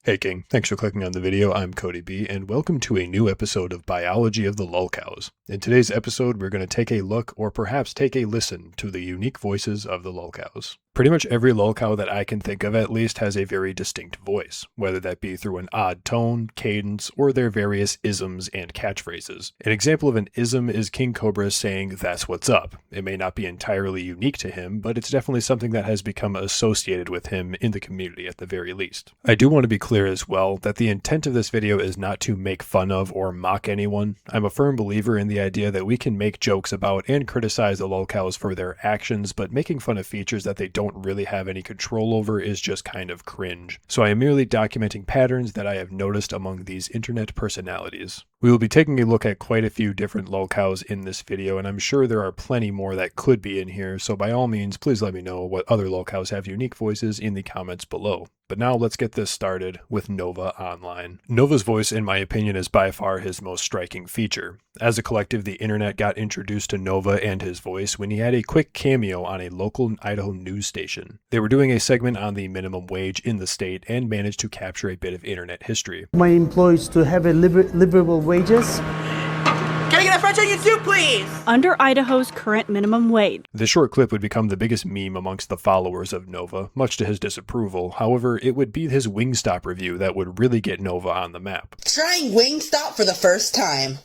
Hey King, thanks for clicking on the video. I'm Cody B, and welcome to a new episode of Biology of the Lolcows. In today's episode, we're going to take a look, or perhaps take a listen, to the unique voices of the Lolcows. Pretty much every Lolcow that I can think of at least has a very distinct voice, whether that be through an odd tone, cadence, or their various isms and catchphrases. An example of an ism is King Cobra saying, "That's what's up." It may not be entirely unique to him, but it's definitely something that has become associated with him in the community at the very least. I do want to be clear as well that the intent of this video is not to make fun of or mock anyone. I'm a firm believer in the idea that we can make jokes about and criticize the Lolcows for their actions, but making fun of features that they don't really have any control over is just kind of cringe. So I am merely documenting patterns that I have noticed among these internet personalities. We will be taking a look at quite a few different Lolcows in this video, and I'm sure there are plenty more that could be in here, so by all means, please let me know what other Lolcows have unique voices in the comments below. But now let's get this started with Nova Online. Nova's voice, in my opinion, is by far his most striking feature. As a collective, the internet got introduced to Nova and his voice when he had a quick cameo on a local Idaho news station. They were doing a segment on the minimum wage in the state and managed to capture a bit of internet history. My employees to have a livable wages. Can I get a French onion soup, please? Under Idaho's current minimum wage. This short clip would become the biggest meme amongst the followers of Nova, much to his disapproval. However, it would be his Wingstop review that would really get Nova on the map. Trying Wingstop for the first time.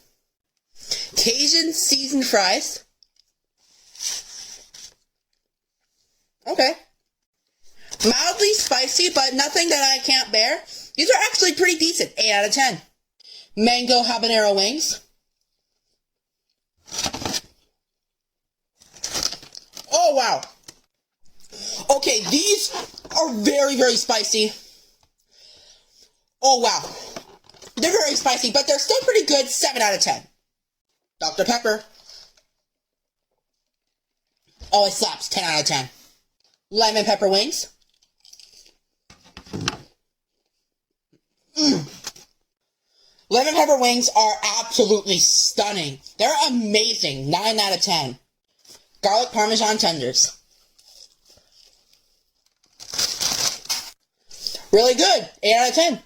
Cajun seasoned fries. Okay. Mildly spicy, but nothing that I can't bear. These are actually pretty decent. 8 out of 10. Mango habanero wings. Oh, wow. Okay, these are very, very spicy. Oh, wow. They're very spicy, but they're still pretty good. 7 out of 10. Dr. Pepper. Oh, it slaps. 10 out of 10. Lemon pepper wings. Lemon pepper wings are absolutely stunning. They're amazing. 9 out of 10. Garlic Parmesan tenders. Really good. 8 out of 10.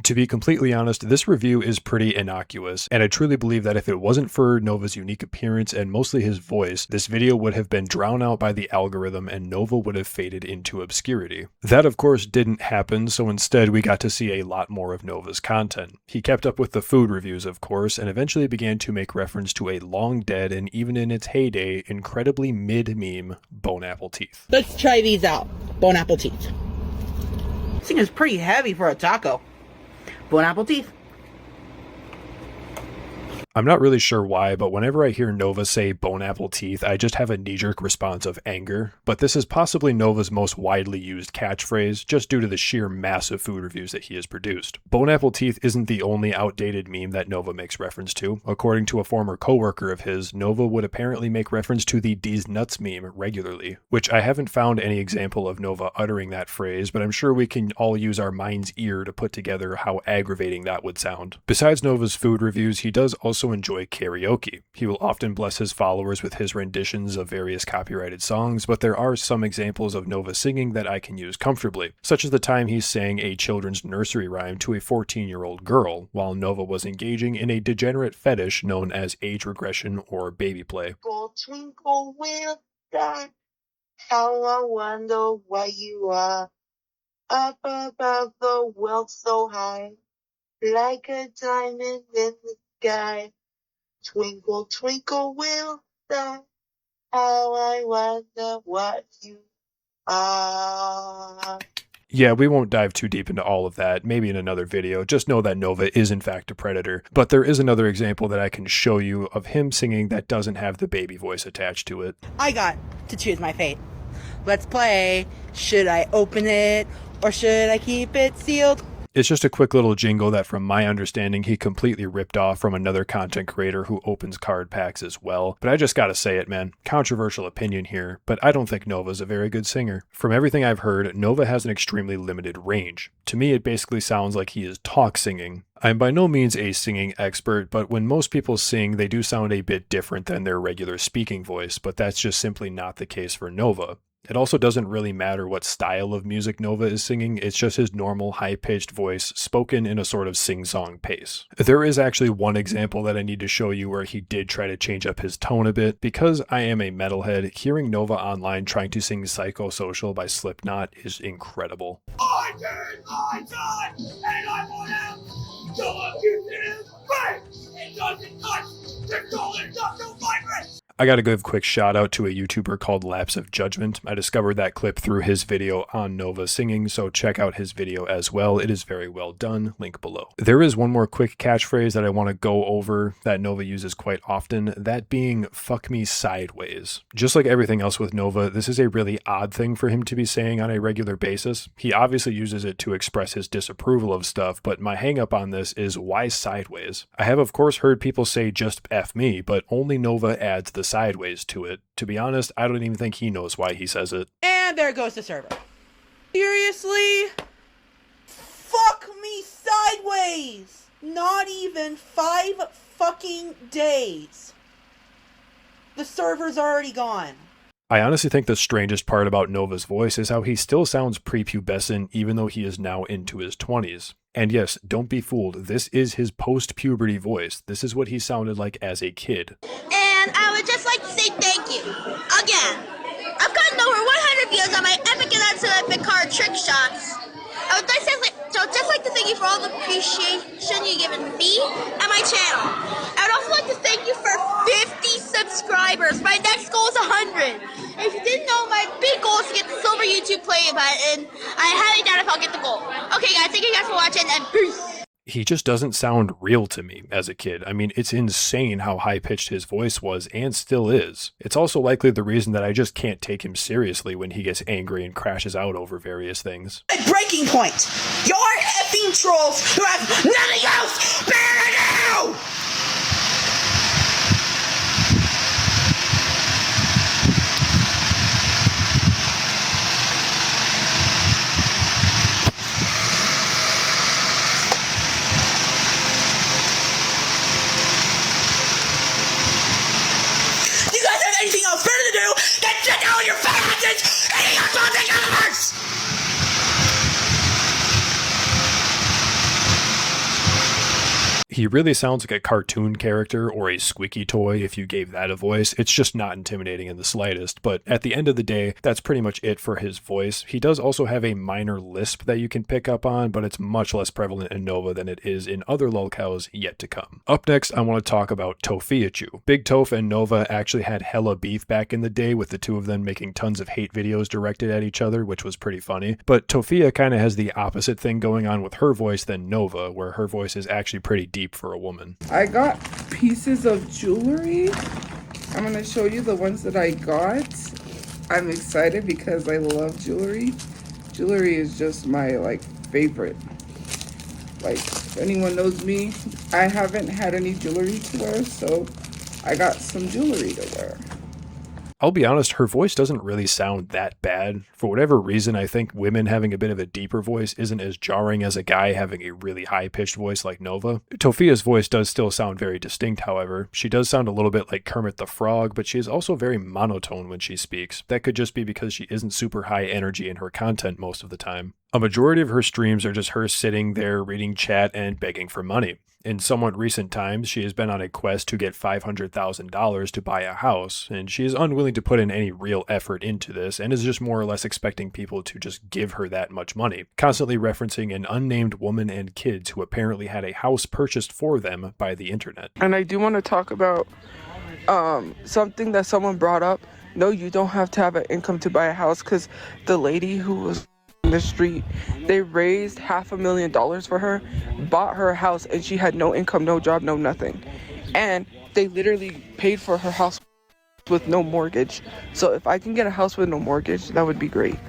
To be completely honest, this review is pretty innocuous, and I truly believe that if it wasn't for Nova's unique appearance and mostly his voice, this video would have been drowned out by the algorithm and Nova would have faded into obscurity. That of course didn't happen, so instead we got to see a lot more of Nova's content. He kept up with the food reviews of course, and eventually began to make reference to a long dead and even in its heyday, incredibly mid-meme bone apple teeth. Let's try these out. Bone apple teeth. This thing is pretty heavy for a taco. Bone apple teeth. I'm not really sure why, but whenever I hear Nova say bone apple teeth, I just have a knee-jerk response of anger. But this is possibly Nova's most widely used catchphrase, just due to the sheer massive food reviews that he has produced. Bone apple teeth isn't the only outdated meme that Nova makes reference to. According to a former coworker of his, Nova would apparently make reference to the "D's nuts" meme regularly, which I haven't found any example of Nova uttering that phrase, but I'm sure we can all use our mind's ear to put together how aggravating that would sound. Besides Nova's food reviews, he does also enjoy karaoke. He will often bless his followers with his renditions of various copyrighted songs, but there are some examples of Nova singing that I can use comfortably, such as the time he sang a children's nursery rhyme to a 14-year-old girl, while Nova was engaging in a degenerate fetish known as age regression or baby play. Twinkle, twinkle, little star, how I wonder why you are up above the world so high, like a diamond in the sky. Twinkle, twinkle, little star, how I wonder what you are. Yeah, we won't dive too deep into all of that, maybe in another video. Just know that Nova is in fact a predator. But there is another example that I can show you of him singing that doesn't have the baby voice attached to it. I got to choose my fate. Let's play. Should I open it or should I keep it sealed? It's just a quick little jingle that, from my understanding, he completely ripped off from another content creator who opens card packs as well. But I just gotta say it, man. Controversial opinion here, but I don't think Nova's a very good singer. From everything I've heard, Nova has an extremely limited range. To me, it basically sounds like he is talk singing. I'm by no means a singing expert, but when most people sing, they do sound a bit different than their regular speaking voice, but that's just simply not the case for Nova. It also doesn't really matter what style of music Nova is singing, it's just his normal high-pitched voice spoken in a sort of sing-song pace. There is actually one example that I need to show you where he did try to change up his tone a bit. Because I am a metalhead, hearing Nova online trying to sing Psychosocial by Slipknot is incredible. I did, and I want out. Don't you did it, it doesn't touch the golden ductile vibrant. I gotta give a quick shout out to a YouTuber called Lapse of Judgment. I discovered that clip through his video on Nova singing, so check out his video as well. It is very well done, link below. There is one more quick catchphrase that I want to go over that Nova uses quite often, that being "fuck me sideways." Just like everything else with Nova, this is a really odd thing for him to be saying on a regular basis. He obviously uses it to express his disapproval of stuff, but my hang up on this is why sideways? I have of course heard people say just F me, but only Nova adds the sideways to it. To be honest, I don't even think he knows why he says it. And there goes the server. Seriously? Fuck me sideways! Not even 5 fucking days. The server's already gone. I honestly think the strangest part about Nova's voice is how he still sounds prepubescent even though he is now into his 20s. And yes, don't be fooled, this is his post-puberty voice. This is what he sounded like as a kid. And I would just like to say thank you. Again. I've gotten over 100 views on my epic and unscientific card trick shots. I would just like to thank you for all the appreciation you've given me and my channel. I would also like to thank you for 50 subscribers. My next goal is 100. And if you didn't know, my big goal is to get the silver YouTube play button. I highly doubt if I'll get the goal. Okay guys, thank you guys for watching and peace. He just doesn't sound real to me as a kid. I mean, it's insane how high-pitched his voice was and still is. It's also likely the reason that I just can't take him seriously when he gets angry and crashes out over various things. At breaking point, you're effing trolls who have nothing else better to do! Anything else better to do than check out your fat asses and your fucking universe! He really sounds like a cartoon character or a squeaky toy if you gave that a voice. It's just not intimidating in the slightest, but at the end of the day, that's pretty much it for his voice. He does also have a minor lisp that you can pick up on, but it's much less prevalent in Nova than it is in other Lolcows yet to come. Up next, I want to talk about Tofiachu. Big Toph and Nova actually had hella beef back in the day, with the two of them making tons of hate videos directed at each other, which was pretty funny. But Tofia kind of has the opposite thing going on with her voice than Nova, where her voice is actually pretty deep for a woman. I got pieces of jewelry. I'm going to show you the ones that I got. I'm excited because I love jewelry. Jewelry is just my favorite. If anyone knows me, I haven't had any jewelry to wear, so I got some jewelry to wear. I'll be honest, her voice doesn't really sound that bad. For whatever reason, I think women having a bit of a deeper voice isn't as jarring as a guy having a really high-pitched voice like Nova. Tofia's voice does still sound very distinct, however. She does sound a little bit like Kermit the Frog, but she is also very monotone when she speaks. That could just be because she isn't super high energy in her content most of the time. A majority of her streams are just her sitting there reading chat and begging for money. In somewhat recent times, she has been on a quest to get $500,000 to buy a house, and she is unwilling to put in any real effort into this, and is just more or less expecting people to just give her that much money, constantly referencing an unnamed woman and kids who apparently had a house purchased for them by the internet. And I do want to talk about something that someone brought up. No, you don't have to have an income to buy a house, because the lady who was in the street, they raised $500,000 for her, bought her a house, and she had no income, no job, no nothing. And they literally paid for her house with no mortgage. So if I can get a house with no mortgage, that would be great.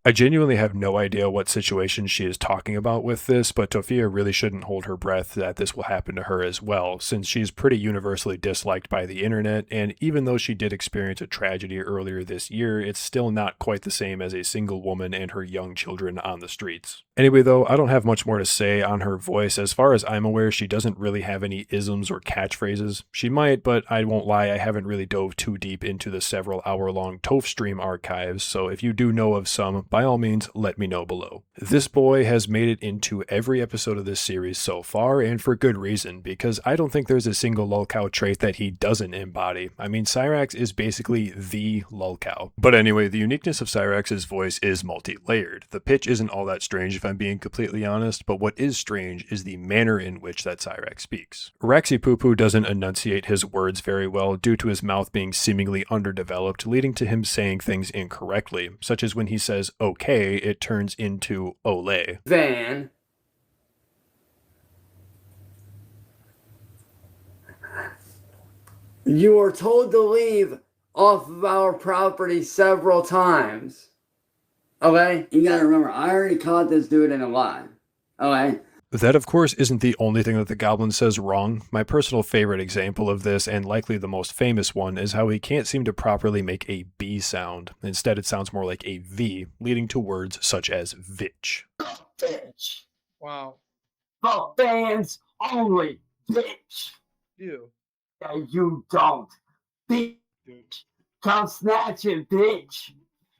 I genuinely have no idea what situation she is talking about with this, but Tofia really shouldn't hold her breath that this will happen to her as well, since she's pretty universally disliked by the internet, and even though she did experience a tragedy earlier this year, it's still not quite the same as a single woman and her young children on the streets. Anyway, though, I don't have much more to say on her voice. As far as I'm aware, she doesn't really have any isms or catchphrases. She might, but I won't lie, I haven't really dove too deep into the several hour-long TOEF stream archives, so if you do know of some, by all means, let me know below. This boy has made it into every episode of this series so far, and for good reason, because I don't think there's a single Lolcow trait that he doesn't embody. I mean, Cyrax is basically the Lolcow. But anyway, the uniqueness of Cyrax's voice is multi-layered. The pitch isn't all that strange if I'm being completely honest, but what is strange is the manner in which that Cyrax speaks. Raxy Poo Poo doesn't enunciate his words very well due to his mouth being seemingly underdeveloped, leading to him saying things incorrectly, such as when he says okay, it turns into ole. Van. You were told to leave off of our property several times. Okay? You gotta remember, I already caught this dude in a lie. Okay? That, of course, isn't the only thing that the goblin says wrong. My personal favorite example of this, and likely the most famous one, is how he can't seem to properly make a B sound. Instead, it sounds more like a V, leading to words such as vitch. Bitch. Wow. For fans only, bitch. Ew. And you don't. Bitch. Come snatch it, bitch.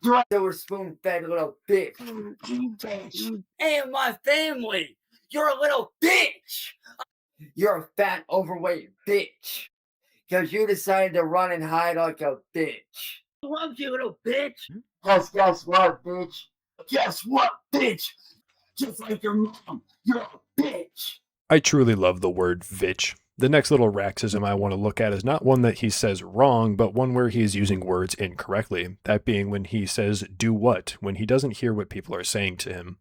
You're a silver spoon-fed little bitch. Bitch. And my family. You're a little bitch. You're a fat, overweight bitch. Because you decided to run and hide like a bitch. I love you, little bitch. Guess what, bitch? Guess what, bitch? Just like your mom, you're a bitch. I truly love the word vitch. The next little Raxism I want to look at is not one that he says wrong, but one where he is using words incorrectly. That being when he says do what, when he doesn't hear what people are saying to him.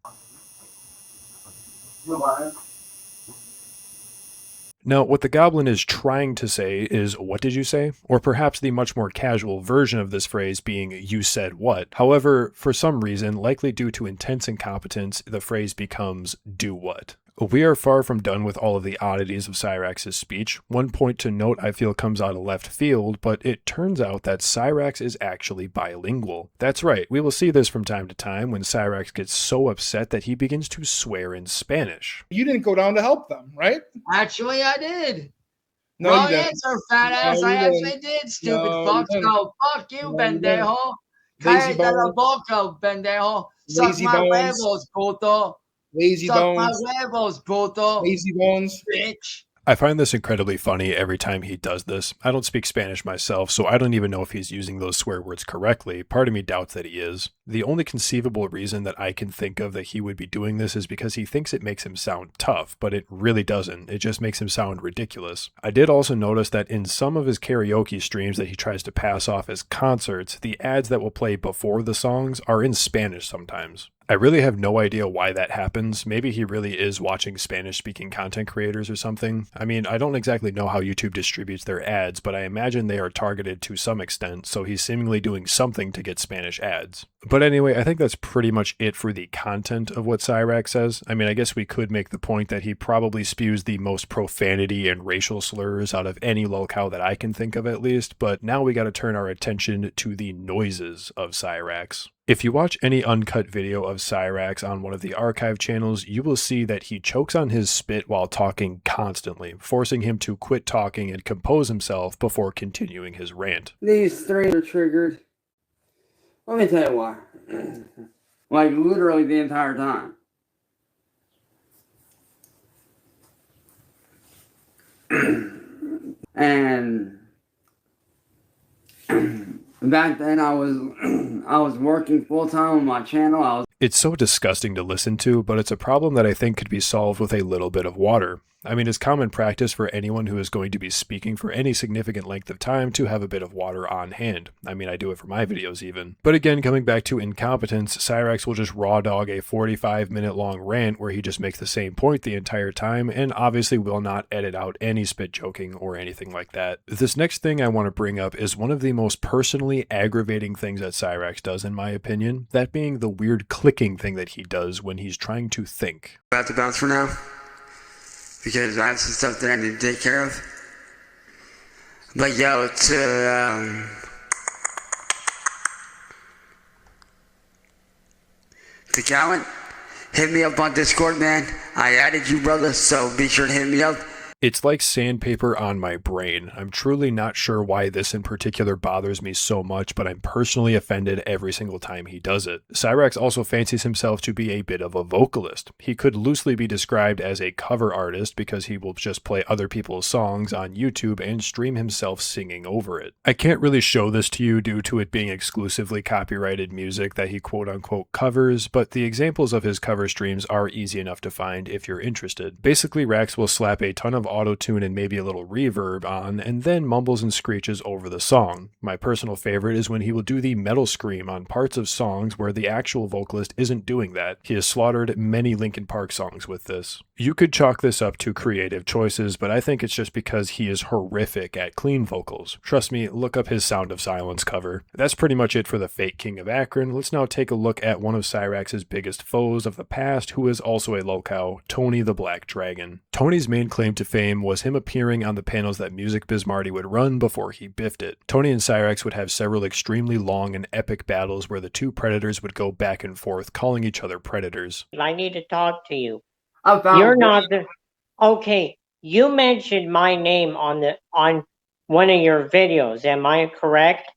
Now, what the goblin is trying to say is, what did you say? Or perhaps the much more casual version of this phrase being, you said what? However, for some reason, likely due to intense incompetence, the phrase becomes, do what? We are far from done with all of the oddities of Cyrax's speech. One point to note I feel comes out of left field, but it turns out that Cyrax is actually bilingual. That's right, we will see this from time to time when Cyrax gets so upset that he begins to swear in Spanish. You didn't go down to help them, right? Actually, I did. No, Wrong you didn't. answer, fat ass. No, I you actually didn't. did, stupid No, you fuck. didn't. So fuck you, No, you pendejo. Lazy Cállate la bones. boca, pendejo. Suck Lazy my bones. huevos, puto. Lazy Suck my bones. huevos, puto. Lazy bones. Bitch. I find this incredibly funny every time he does this. I don't speak Spanish myself, so I don't even know if he's using those swear words correctly. Part of me doubts that he is. The only conceivable reason that I can think of that he would be doing this is because he thinks it makes him sound tough, but it really doesn't. It just makes him sound ridiculous. I did also notice that in some of his karaoke streams that he tries to pass off as concerts, the ads that will play before the songs are in Spanish sometimes. I really have no idea why that happens. Maybe he really is watching Spanish-speaking content creators or something. I mean, I don't exactly know how YouTube distributes their ads, but I imagine they are targeted to some extent, so he's seemingly doing something to get Spanish ads. But anyway, I think that's pretty much it for the content of what Cyrax says. I mean, I guess we could make the point that he probably spews the most profanity and racial slurs out of any Lolcow that I can think of at least, but now we gotta turn our attention to the noises of Cyrax. If you watch any uncut video of Cyrax on one of the archive channels, you will see that he chokes on his spit while talking constantly, forcing him to quit talking and compose himself before continuing his rant. These three are triggered. Let me tell you why. Like, literally the entire time. And back then I was working full-time on my channel. It's so disgusting to listen to, but it's a problem that I think could be solved with a little bit of water. I mean, it's common practice for anyone who is going to be speaking for any significant length of time to have a bit of water on hand. I mean, I do it for my videos even. But again, coming back to incompetence, Cyrax will just raw dog a 45-minute long rant where he just makes the same point the entire time and obviously will not edit out any spit joking or anything like that. This next thing I want to bring up is one of the most personally aggravating things that Cyrax does in my opinion, that being the weird clicking thing that he does when he's trying to think. About to bounce for now. Because I have some stuff that I need to take care of. But yo, to Callan, Hit me up on Discord, man. I added you, brother, so be sure to hit me up. It's like sandpaper on my brain. I'm truly not sure why this in particular bothers me so much, but I'm personally offended every single time he does it. Cyrax also fancies himself to be a bit of a vocalist. He could loosely be described as a cover artist because he will just play other people's songs on YouTube and stream himself singing over it. I can't really show this to you due to it being exclusively copyrighted music that he quote-unquote covers, but the examples of his cover streams are easy enough to find if you're interested. Basically, Rax will slap a ton of auto-tune and maybe a little reverb on, and then mumbles and screeches over the song. My personal favorite is when he will do the metal scream on parts of songs where the actual vocalist isn't doing that. He has slaughtered many Linkin Park songs with this. You could chalk this up to creative choices, but I think it's just because he is horrific at clean vocals. Trust me, look up his Sound of Silence cover. That's pretty much it for the fake King of Akron. Let's now take a look at one of Cyrax's biggest foes of the past, who is also a Lolcow, Tony the Black Dragon. Tony's main claim to fame was him appearing on the panels that Music Biz Marty would run before he biffed it. Tony and Cyrax would have several extremely long and epic battles where the two predators would go back and forth, calling each other predators. I need to talk to you. About You're not the... Okay, you mentioned my name on one of your videos, am I correct?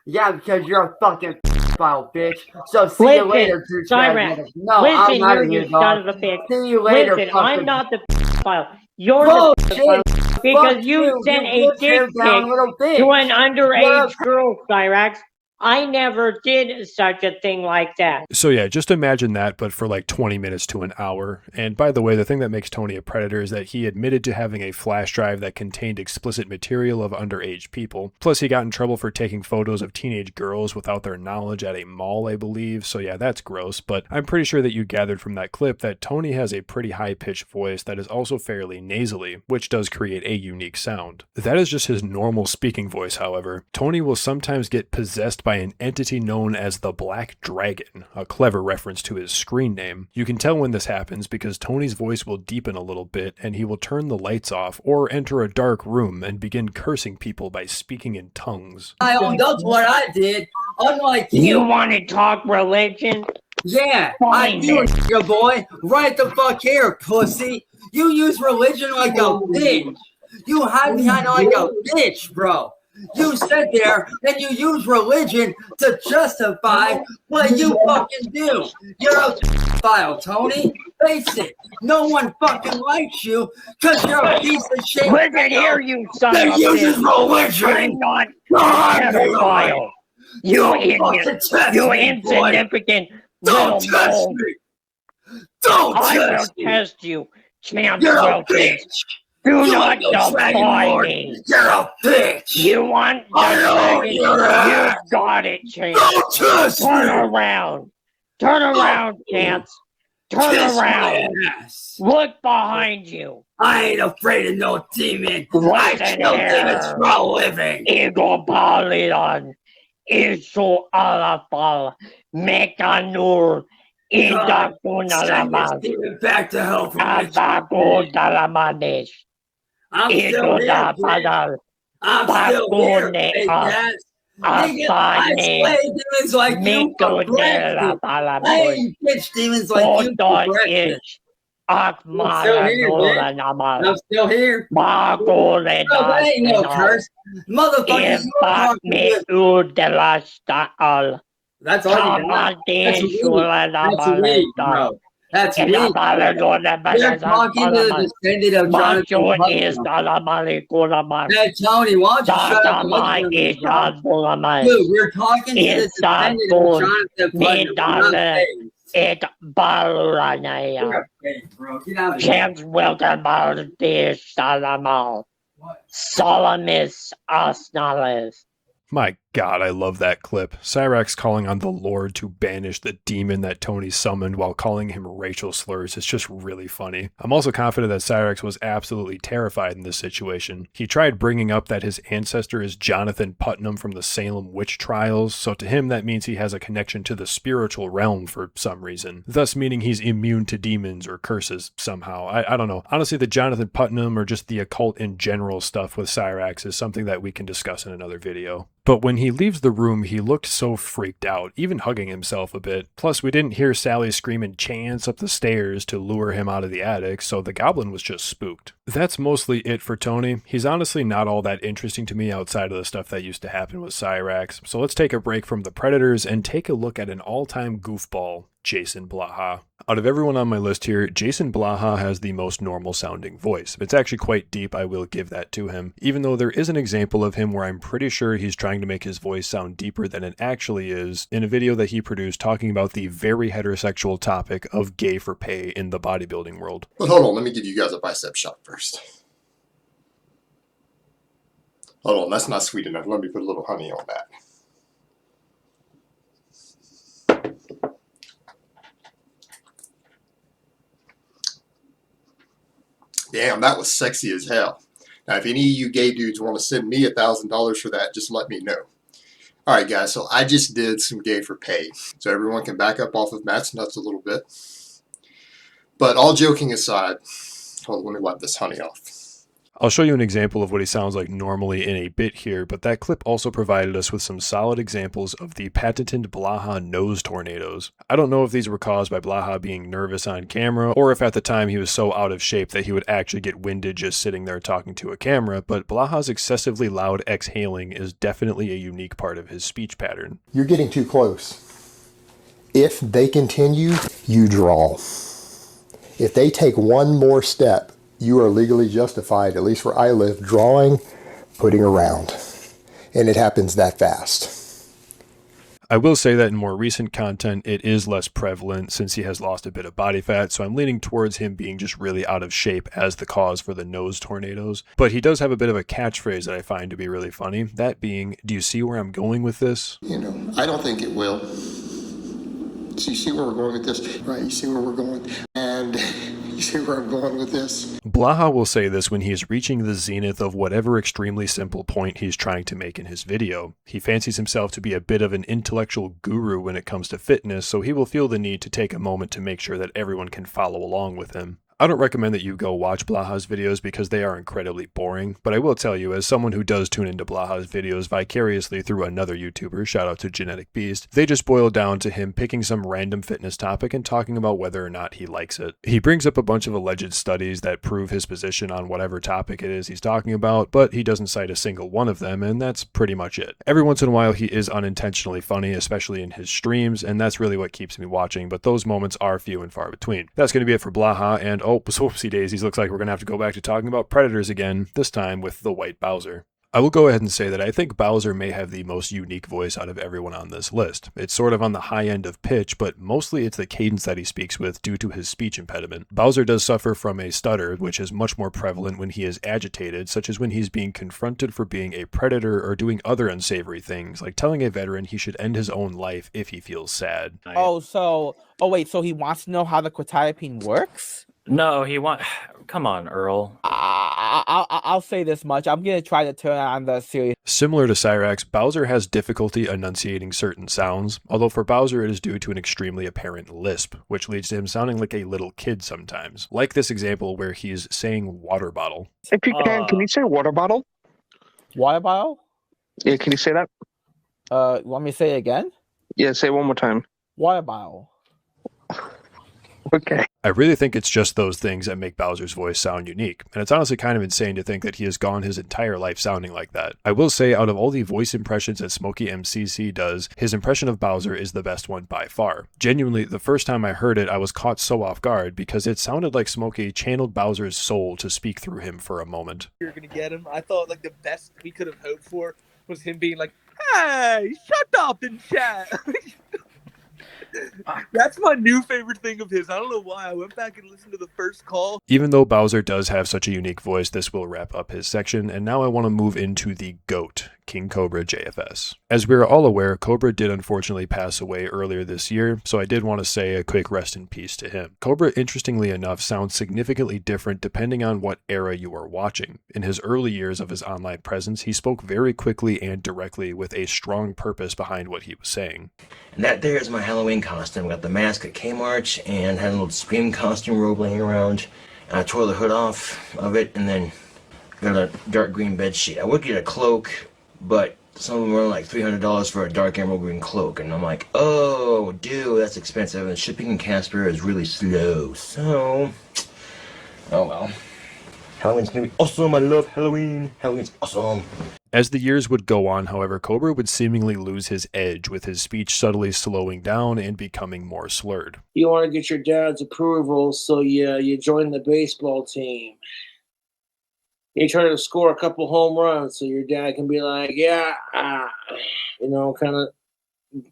Yeah, because you're a fucking file, bitch. So see you later, Cyrax. No, Listen I'm out here, of here, you dog. son of a bitch. See you later, Listen, fucking... I'm not the file. You're Bullshit. the file because Fuck you sent you a dick down, little pic bitch. to an underage Yeah. girl, Cyrax. I never did such a thing like that. So yeah, just imagine that, but for like 20 minutes to an hour. And by the way, the thing that makes Tony a predator is that he admitted to having a flash drive that contained explicit material of underage people. Plus, he got in trouble for taking photos of teenage girls without their knowledge at a mall, I believe. So yeah, that's gross, but I'm pretty sure that you gathered from that clip that Tony has a pretty high-pitched voice that is also fairly nasally, which does create a unique sound. That is just his normal speaking voice, however. Tony will sometimes get possessed by an entity known as the Black Dragon, a clever reference to his screen name. You can tell when this happens because Tony's voice will deepen a little bit and he will turn the lights off or enter a dark room and begin cursing people by speaking in tongues. That's what I did. Unlike You want to talk religion? Yeah, I Fine, do, then. your boy. Right the fuck here, pussy. You use religion like a bitch. You hide behind like a bitch, bro. You sit there and you use religion to justify what you fucking do. You're a file, Tony. Face it. No one fucking likes you because you're a piece of shit. Listen here, you son of a uses bitch. I'm religion. not a pedophile. You Don't idiot. test You me, boy. insignificant Don't little test mole. me. Don't I will test me. test you, Chance You're a Wilkins. bitch. Do You not ain't no dragon defy lord. me. You're a bitch. You want the I know dragon? you're a- You got it, Chance. Don't test Turn me. around. Turn around, Chance. Turn Kiss around. my ass. Look behind you. I ain't afraid of no demon. I Listen kill here. demons for a living. Ego Palidon. Isu Alafal. Mekanur. Idakunalamas. Demon back to hell from Abaku Dalamanes. I'm still here, Ito bitch. Padal. I'm still here, Bakune big up. ass. Nigga, I Asane. slay demons like you for Mito de la breakfast. I Palamon. ain't bitch demons like you for Oto breakfast. ich. Akmara Namal. I'm still here. Bagule No, that ain't no das. curse. Motherfuckers, you are Impact talking me to udelastal. That's all you got. That's weed. That's weed, bro. That's weed. You're talking to the descendant of Jonathan Putnam. Hey, Tony, why don't you shut up and listen to me? Dude, we're talking to the descendant of Jonathan Putnam. Not me. It baluranaya. You're a fake, bro. Get out of here. James Wilkins de Salamal. Solomis Osnalis. My god, I love that clip. Cyrax calling on the Lord to banish the demon that Tony summoned while calling him racial slurs. It's just really funny. I'm also confident that Cyrax was absolutely terrified in this situation. He tried bringing up that his ancestor is Jonathan Putnam from the Salem witch trials, so to him that means he has a connection to the spiritual realm for some reason, thus meaning he's immune to demons or curses somehow. I don't know. Honestly, the Jonathan Putnam or just the occult in general stuff with Cyrax is something that we can discuss in another video. But when he leaves the room, he looked so freaked out, even hugging himself a bit. Plus, we didn't hear Sally screaming chants up the stairs to lure him out of the attic, so the goblin was just spooked. That's mostly it for Tony. He's honestly not all that interesting to me outside of the stuff that used to happen with Cyrax, so let's take a break from the Predators and take a look at an all-time goofball, Jason Blaha. Out of everyone on my list here, Jason Blaha has the most normal sounding voice. It's actually quite deep, I will give that to him, even though there is an example of him where I'm pretty sure he's trying to make his voice sound deeper than it actually is in a video that he produced talking about the very heterosexual topic of gay for pay in the bodybuilding world. But hold on, let me give you guys a bicep shot first. Hold on, that's not sweet enough. Let me put a little honey on that. Damn, that was sexy as hell. Now, if any of you gay dudes want to send me $1,000 for that, just let me know. All right, guys, so I just did some gay for pay. So everyone can back up off of Matt's nuts a little bit. But all joking aside, hold on, let me wipe this honey off. I'll show you an example of what he sounds like normally in a bit here, but that clip also provided us with some solid examples of the patented Blaha nose tornadoes. I don't know if these were caused by Blaha being nervous on camera, or if at the time he was so out of shape that he would actually get winded just sitting there talking to a camera, but Blaha's excessively loud exhaling is definitely a unique part of his speech pattern. You're getting too close. If they continue, you draw. If they take one more step, you are legally justified, at least where I live, drawing, putting around. And it happens that fast. I will say that in more recent content, it is less prevalent since he has lost a bit of body fat, so I'm leaning towards him being just really out of shape as the cause for the nose tornadoes. But he does have a bit of a catchphrase that I find to be really funny, that being, "Do you see where I'm going with this?" You know, I don't think it will. So you see where we're going with this? Right, you see where we're going? And you see where I'm going with this? Blaha will say this when he is reaching the zenith of whatever extremely simple point he's trying to make in his video. He fancies himself to be a bit of an intellectual guru when it comes to fitness, so he will feel the need to take a moment to make sure that everyone can follow along with him. I don't recommend that you go watch Blaha's videos because they are incredibly boring, but I will tell you, as someone who does tune into Blaha's videos vicariously through another YouTuber, shout out to Genetic Beast, they just boil down to him picking some random fitness topic and talking about whether or not he likes it. He brings up a bunch of alleged studies that prove his position on whatever topic it is he's talking about, but he doesn't cite a single one of them, and that's pretty much it. Every once in a while he is unintentionally funny, especially in his streams, and that's really what keeps me watching, but those moments are few and far between. That's going to be it for Blaha, and oh, whoopsie daisies, looks like we're going to have to go back to talking about Predators again, this time with the White Bowser. I will go ahead and say that I think Bowser may have the most unique voice out of everyone on this list. It's sort of on the high end of pitch, but mostly it's the cadence that he speaks with due to his speech impediment. Bowser does suffer from a stutter, which is much more prevalent when he is agitated, such as when he's being confronted for being a predator or doing other unsavory things, like telling a veteran he should end his own life if he feels sad. So he wants to know how the quetiapine works? No, come on, Earl. I'll say this much. I'm going to try to turn on the serious. Similar to Cyrax, Bowser has difficulty enunciating certain sounds, although for Bowser it is due to an extremely apparent lisp, which leads to him sounding like a little kid sometimes. Like this example where he's saying water bottle. If you can you say water bottle? Water bottle? Yeah, can you say that? Want me to say it again? Yeah, say it one more time. Water bottle. Okay. I really think it's just those things that make Bowser's voice sound unique, and it's honestly kind of insane to think that he has gone his entire life sounding like that. I will say, out of all the voice impressions that Smokey MCC does, his impression of Bowser is the best one by far. Genuinely, the first time I heard it, I was caught so off guard because it sounded like Smokey channeled Bowser's soul to speak through him for a moment. You're gonna get him. I thought like the best we could have hoped for was him being like, "Hey, shut up and chat." That's my new favorite thing of his. I don't know why. I went back and listened to the first call. Even though Bowser does have such a unique voice, this will wrap up his section, and now I want to move into the GOAT, King Cobra JFS. As we are all aware, Cobra did unfortunately pass away earlier this year, so I did want to say a quick rest in peace to him. Cobra, interestingly enough, sounds significantly different depending on what era you are watching. In his early years of his online presence, he spoke very quickly and directly with a strong purpose behind what he was saying. And that there is my Halloween costume. Got the mask at Kmart and had a little Scream costume robe laying around. And I tore the hood off of it and then got a dark green bed sheet. I would get a cloak, but some of them were like $300 for a dark emerald green cloak, and I'm like, oh, dude, that's expensive, and shipping in Casper is really slow, so, oh well. Halloween's gonna be awesome. I love Halloween. Halloween's awesome. As the years would go on, however, Cobra would seemingly lose his edge, with his speech subtly slowing down and becoming more slurred. You want to get your dad's approval, so you join the baseball team. You try to score a couple home runs, so your dad can be like, yeah, kind of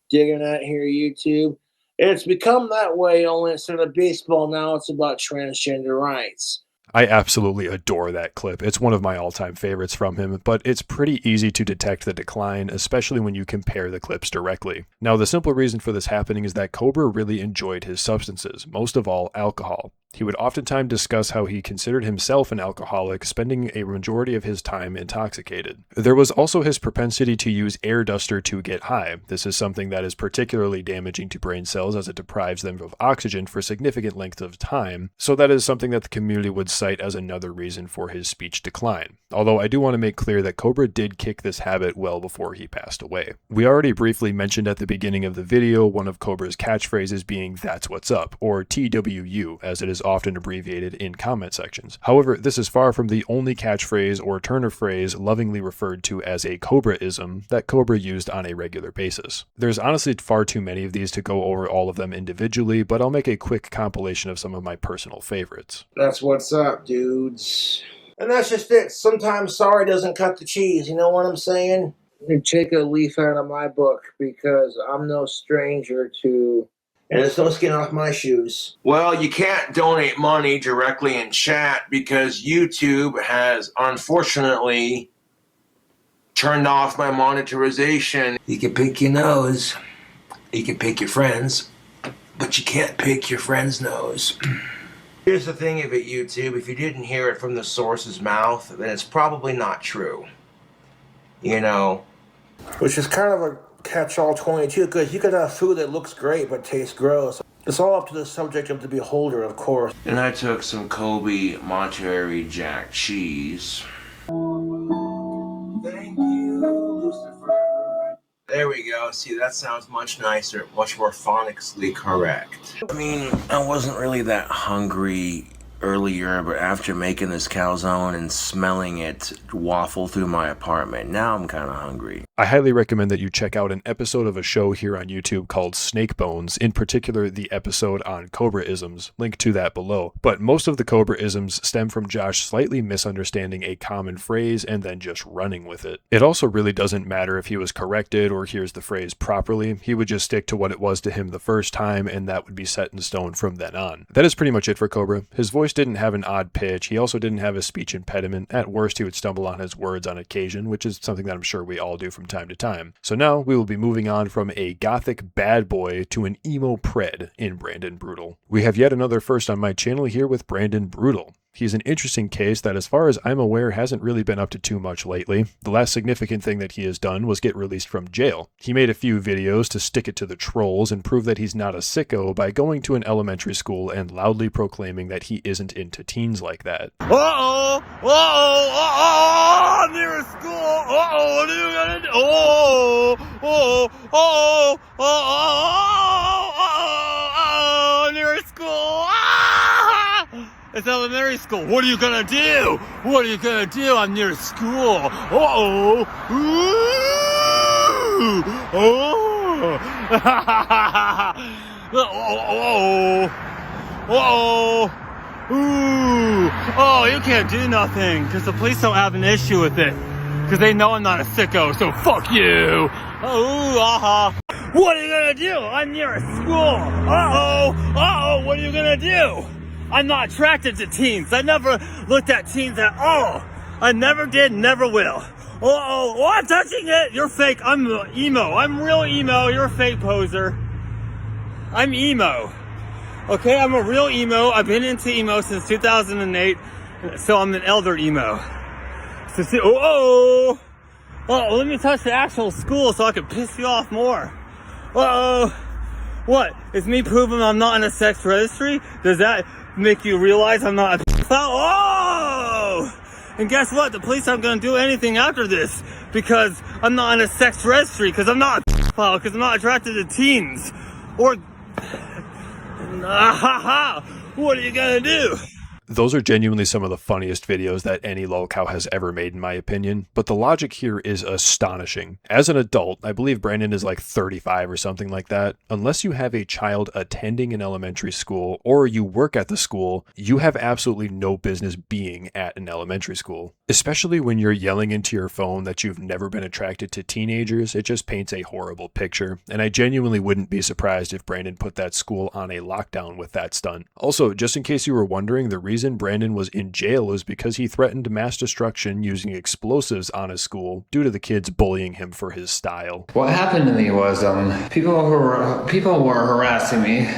digging at here, YouTube. It's become that way, only instead of baseball now, it's about transgender rights. I absolutely adore that clip. It's one of my all-time favorites from him, but it's pretty easy to detect the decline, especially when you compare the clips directly. Now, the simple reason for this happening is that Cobra really enjoyed his substances, most of all alcohol. He would oftentimes discuss how he considered himself an alcoholic, spending a majority of his time intoxicated. There was also his propensity to use air duster to get high. This is something that is particularly damaging to brain cells as it deprives them of oxygen for significant lengths of time, so that is something that the community would cite as another reason for his speech decline. Although I do want to make clear that Cobra did kick this habit well before he passed away. We already briefly mentioned at the beginning of the video one of Cobra's catchphrases being "That's what's up," or TWU, as it is often abbreviated in comment sections. However, this is far from the only catchphrase or turn of phrase lovingly referred to as a Cobraism that Cobra used on a regular basis. There's honestly far too many of these to go over all of them individually, but I'll make a quick compilation of some of my personal favorites. That's what's up, dudes. And that's just it. Sometimes sorry doesn't cut the cheese, you know what I'm saying? You take a leaf out of my book, because I'm no stranger to... And there's no skin off my shoes. Well, you can't donate money directly in chat because YouTube has, unfortunately, turned off my monetization. You can pick your nose, you can pick your friends, but you can't pick your friend's nose. Here's the thing of it, YouTube. If you didn't hear it from the source's mouth, then it's probably not true. You know? Which is kind of a catch-all 22, because you could have food that looks great but tastes gross. It's all up to the subject of the beholder, of course. And I took some Kobe Monterey Jack cheese. Thank you, Lucifer. There we go. See, that sounds much nicer, much more phonically correct. I mean, I wasn't really that hungry earlier, but after making this calzone and smelling it waffle through my apartment, now I'm kind of hungry. I highly recommend that you check out an episode of a show here on YouTube called Snake Bones, in particular the episode on Cobraisms, link to that below. But most of the Cobraisms stem from Josh slightly misunderstanding a common phrase and then just running with it. It also really doesn't matter if he was corrected or hears the phrase properly, he would just stick to what it was to him the first time, and that would be set in stone from then on. That is pretty much it for Cobra. His voice didn't have an odd pitch, he also didn't have a speech impediment. At worst, he would stumble on his words on occasion, which is something that I'm sure we all do from time to time. So now we will be moving on from a gothic bad boy to an emo pred in Brandon Brutal. We have yet another first on my channel here with Brandon Brutal. He's an interesting case that, as far as I'm aware, hasn't really been up to too much lately. The last significant thing that he has done was get released from jail. He made a few videos to stick it to the trolls and prove that he's not a sicko by going to an elementary school and loudly proclaiming that he isn't into teens like that. Uh-oh! Uh-oh! Uh-oh! I'm near a school! Uh-oh! What are you gonna do? Oh! Oh! Oh! Oh! Oh! Near a school! Ah! It's elementary school. What are you gonna do? What are you gonna do? I'm near school. Uh-oh! Ooh! Oh! Oh! Oh! Ooh! Oh, you can't do nothing, because the police don't have an issue with it. Because they know I'm not a sicko, so fuck you! Oh, aha! What are you gonna do? I'm near a school! Uh-oh! Uh-oh! What are you gonna do? I'm not attracted to teens. I never looked at teens at all. I never did, never will. Uh-oh! Oh, I'm touching it! You're fake. I'm emo. I'm real emo. You're a fake poser. I'm emo. Okay, I'm a real emo. I've been into emo since 2008, so I'm an elder emo. So see, oh, let me touch the actual school so I can piss you off more. Uh-oh. What? Is me proving I'm not in a sex registry? Does that make you realize I'm not a pedophile? Oh! And guess what? The police aren't going to do anything after this because I'm not in a sex registry, because I'm not a pedophile, because I'm not attracted to teens. Or, what are you going to do? Those are genuinely some of the funniest videos that any Lolcow has ever made, in my opinion, but the logic here is astonishing. As an adult, I believe Brandon is like 35 or something like that. Unless you have a child attending an elementary school or you work at the school, you have absolutely no business being at an elementary school. Especially when you're yelling into your phone that you've never been attracted to teenagers, it just paints a horrible picture, and I genuinely wouldn't be surprised if Brandon put that school on a lockdown with that stunt. Also, just in case you were wondering, the reason Brandon was in jail is because he threatened mass destruction using explosives on his school due to the kids bullying him for his style. What happened to me was people were harassing me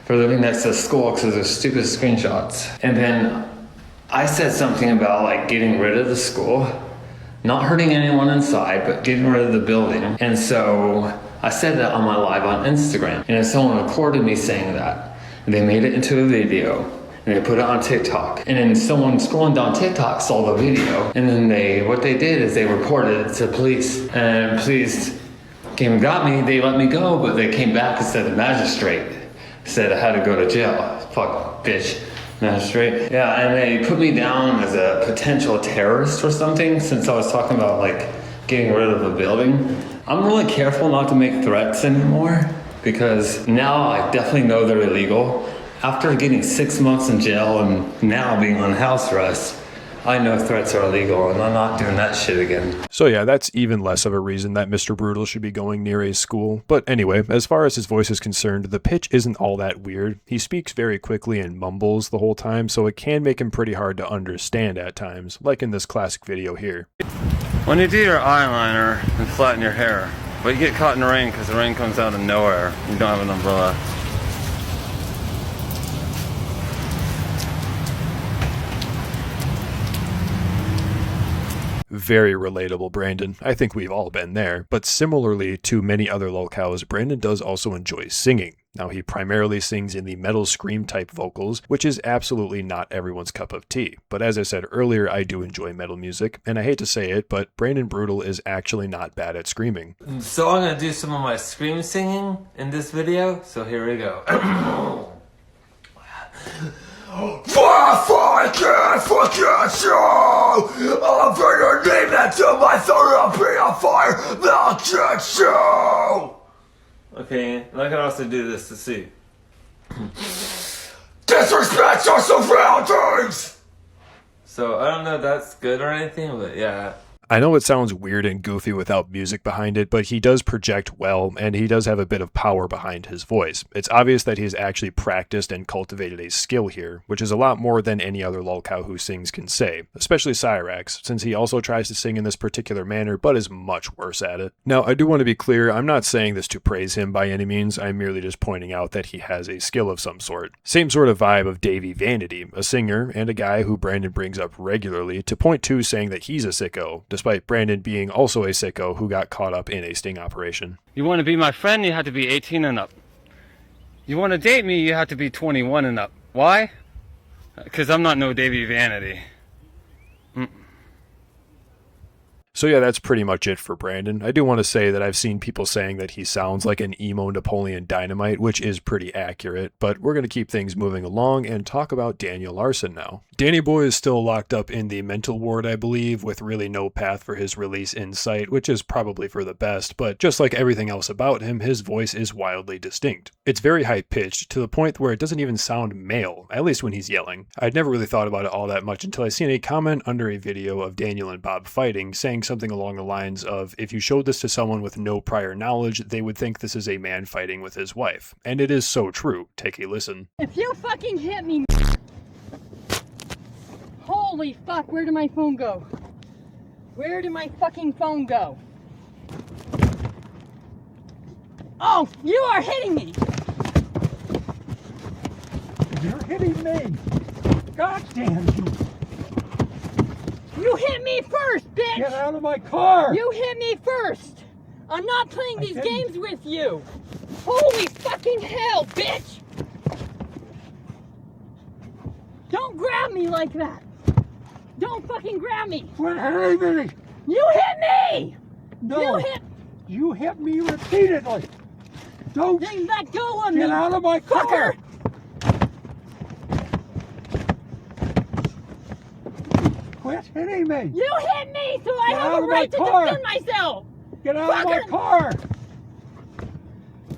for living next to the school because of stupid screenshots. And then I said something about like getting rid of the school, not hurting anyone inside, but getting rid of the building. And so I said that on my live on Instagram. And then someone recorded me saying that. And they made it into a video. And they put it on TikTok. And then someone scrolling down TikTok saw the video. And then what they did is they reported it to police. And police came and got me. They let me go, but they came back and said the magistrate said I had to go to jail. Fuck, bitch. Magistrate. Yeah, and they put me down as a potential terrorist or something since I was talking about like getting rid of a building. I'm really careful not to make threats anymore because now I definitely know they're illegal. After getting 6 months in jail and now being on house arrest, I know threats are illegal and I'm not doing that shit again. So yeah, that's even less of a reason that Mr. Brutal should be going near a school. But anyway, as far as his voice is concerned, the pitch isn't all that weird. He speaks very quickly and mumbles the whole time, so it can make him pretty hard to understand at times, like in this classic video here. When you do your eyeliner and flatten your hair, but you get caught in the rain because the rain comes out of nowhere, you don't have an umbrella. Very relatable, Brandon. I think we've all been there. But similarly to many other Lolcows, Brandon does also enjoy singing. Now, he primarily sings in the metal scream type vocals, which is absolutely not everyone's cup of tea. But as I said earlier, I do enjoy metal music, and I hate to say it, but Brandon Brutal is actually not bad at screaming. So I'm gonna do some of my scream singing in this video, so here we go. Fuck you, show! I'm gonna name that to my third up in a fire, milkshake show! Okay, and I can also do this to see. Disrespect your surroundings! So I don't know if that's good or anything, but yeah. I know it sounds weird and goofy without music behind it, but he does project well, and he does have a bit of power behind his voice. It's obvious that he's actually practiced and cultivated a skill here, which is a lot more than any other Lolcow who sings can say, especially Cyrax, since he also tries to sing in this particular manner, but is much worse at it. Now, I do want to be clear, I'm not saying this to praise him by any means, I'm merely just pointing out that he has a skill of some sort. Same sort of vibe of Davey Vanity, a singer and a guy who Brandon brings up regularly to point to saying that he's a sicko, despite Brandon being also a sicko who got caught up in a sting operation. You want to be my friend, you have to be 18 and up. You want to date me, you have to be 21 and up. Why? Because I'm not no Davey Vanity. So yeah, that's pretty much it for Brandon. I do want to say that I've seen people saying that he sounds like an emo Napoleon Dynamite, which is pretty accurate, but we're going to keep things moving along and talk about Daniel Larson now. Danny Boy is still locked up in the mental ward, I believe, with really no path for his release in sight, which is probably for the best, but just like everything else about him, his voice is wildly distinct. It's very high-pitched, to the point where it doesn't even sound male, at least when he's yelling. I'd never really thought about it all that much until I seen a comment under a video of Daniel and Bob fighting, saying something along the lines of, if you showed this to someone with no prior knowledge, they would think this is a man fighting with his wife. And it is so true. Take a listen. If you fucking hit me, holy fuck, where did my phone go? Where did my fucking phone go? Oh, you are hitting me! You're hitting me! God damn you! You hit me first, bitch! Get out of my car! You hit me first! I'm not playing these games with you! Holy fucking hell, bitch! Don't grab me like that! Don't fucking grab me! Quit hitting me! You hit me! No! You hit... You hit me repeatedly! Don't... Then let go of me! Get out of my car! Fucker! Quit hitting me! You hit me, so I Get have out a of right my to car. defend myself! Get out of my car!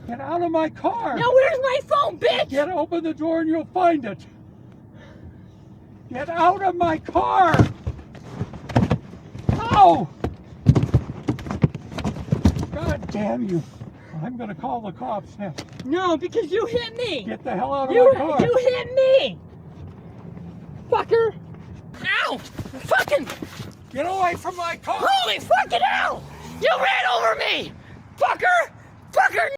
Get out of my car! Now where's my phone, bitch? Open the door and you'll find it! Get out of my car! Ow! God damn you! I'm gonna call the cops now. No, because you hit me! Get the hell out of my car! You hit me! Fucker! Ow! Fucking! Get away from my car! Holy fucking hell! You ran over me! Fucker! Fucker!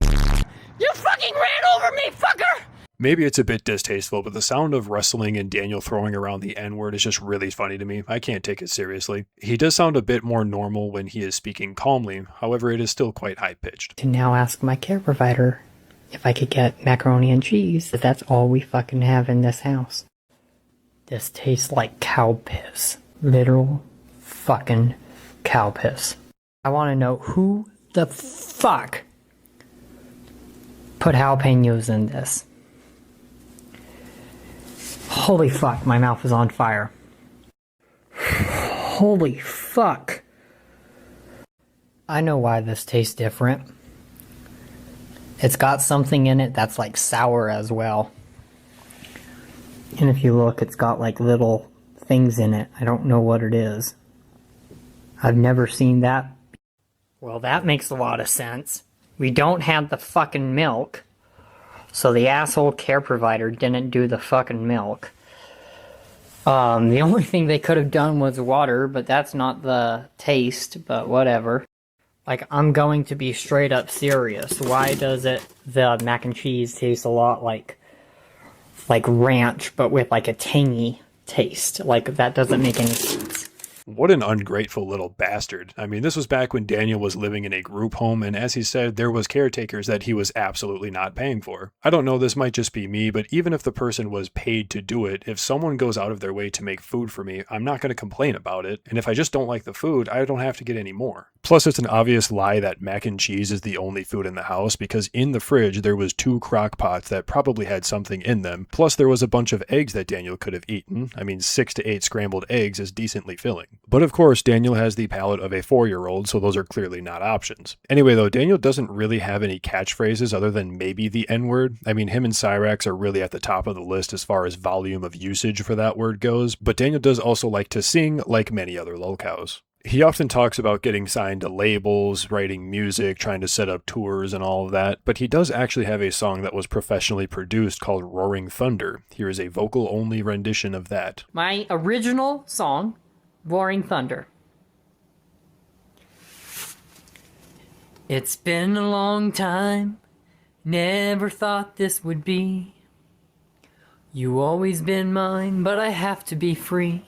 You fucking ran over me, fucker! Maybe it's a bit distasteful, but the sound of wrestling and Daniel throwing around the N-word is just really funny to me. I can't take it seriously. He does sound a bit more normal when he is speaking calmly, however it is still quite high-pitched. To now ask my care provider if I could get macaroni and cheese, if that's all we fucking have in this house. This tastes like cow piss. Literal fucking cow piss. I want to know who the fuck put jalapenos in this. Holy fuck, my mouth is on fire. Holy fuck. I know why this tastes different. It's got something in it that's like sour as well. And if you look, it's got like little things in it. I don't know what it is. I've never seen that. Well, that makes a lot of sense. We don't have the fucking milk. So the asshole care provider didn't do the fucking milk. The only thing they could have done was water, but that's not the taste, but whatever. Like, I'm going to be straight up serious. Why does the mac and cheese taste a lot like ranch, but with like a tangy taste? Like, that doesn't make any sense. What an ungrateful little bastard. I mean, this was back when Daniel was living in a group home, and as he said, there was caretakers that he was absolutely not paying for. I don't know, this might just be me, but even if the person was paid to do it, if someone goes out of their way to make food for me, I'm not going to complain about it, and if I just don't like the food, I don't have to get any more. Plus, it's an obvious lie that mac and cheese is the only food in the house, because in the fridge there was 2 crock pots that probably had something in them, plus there was a bunch of eggs that Daniel could have eaten. I mean, 6 to 8 scrambled eggs is decently filling. But of course, Daniel has the palate of a 4-year-old, so those are clearly not options. Anyway though, Daniel doesn't really have any catchphrases other than maybe the N-word. I mean, him and Cyrax are really at the top of the list as far as volume of usage for that word goes, but Daniel does also like to sing like many other Lolcows. He often talks about getting signed to labels, writing music, trying to set up tours and all of that, but he does actually have a song that was professionally produced called Roaring Thunder. Here is a vocal-only rendition of that. My original song, Roaring Thunder. It's been a long time, never thought this would be. You always been mine, but I have to be free.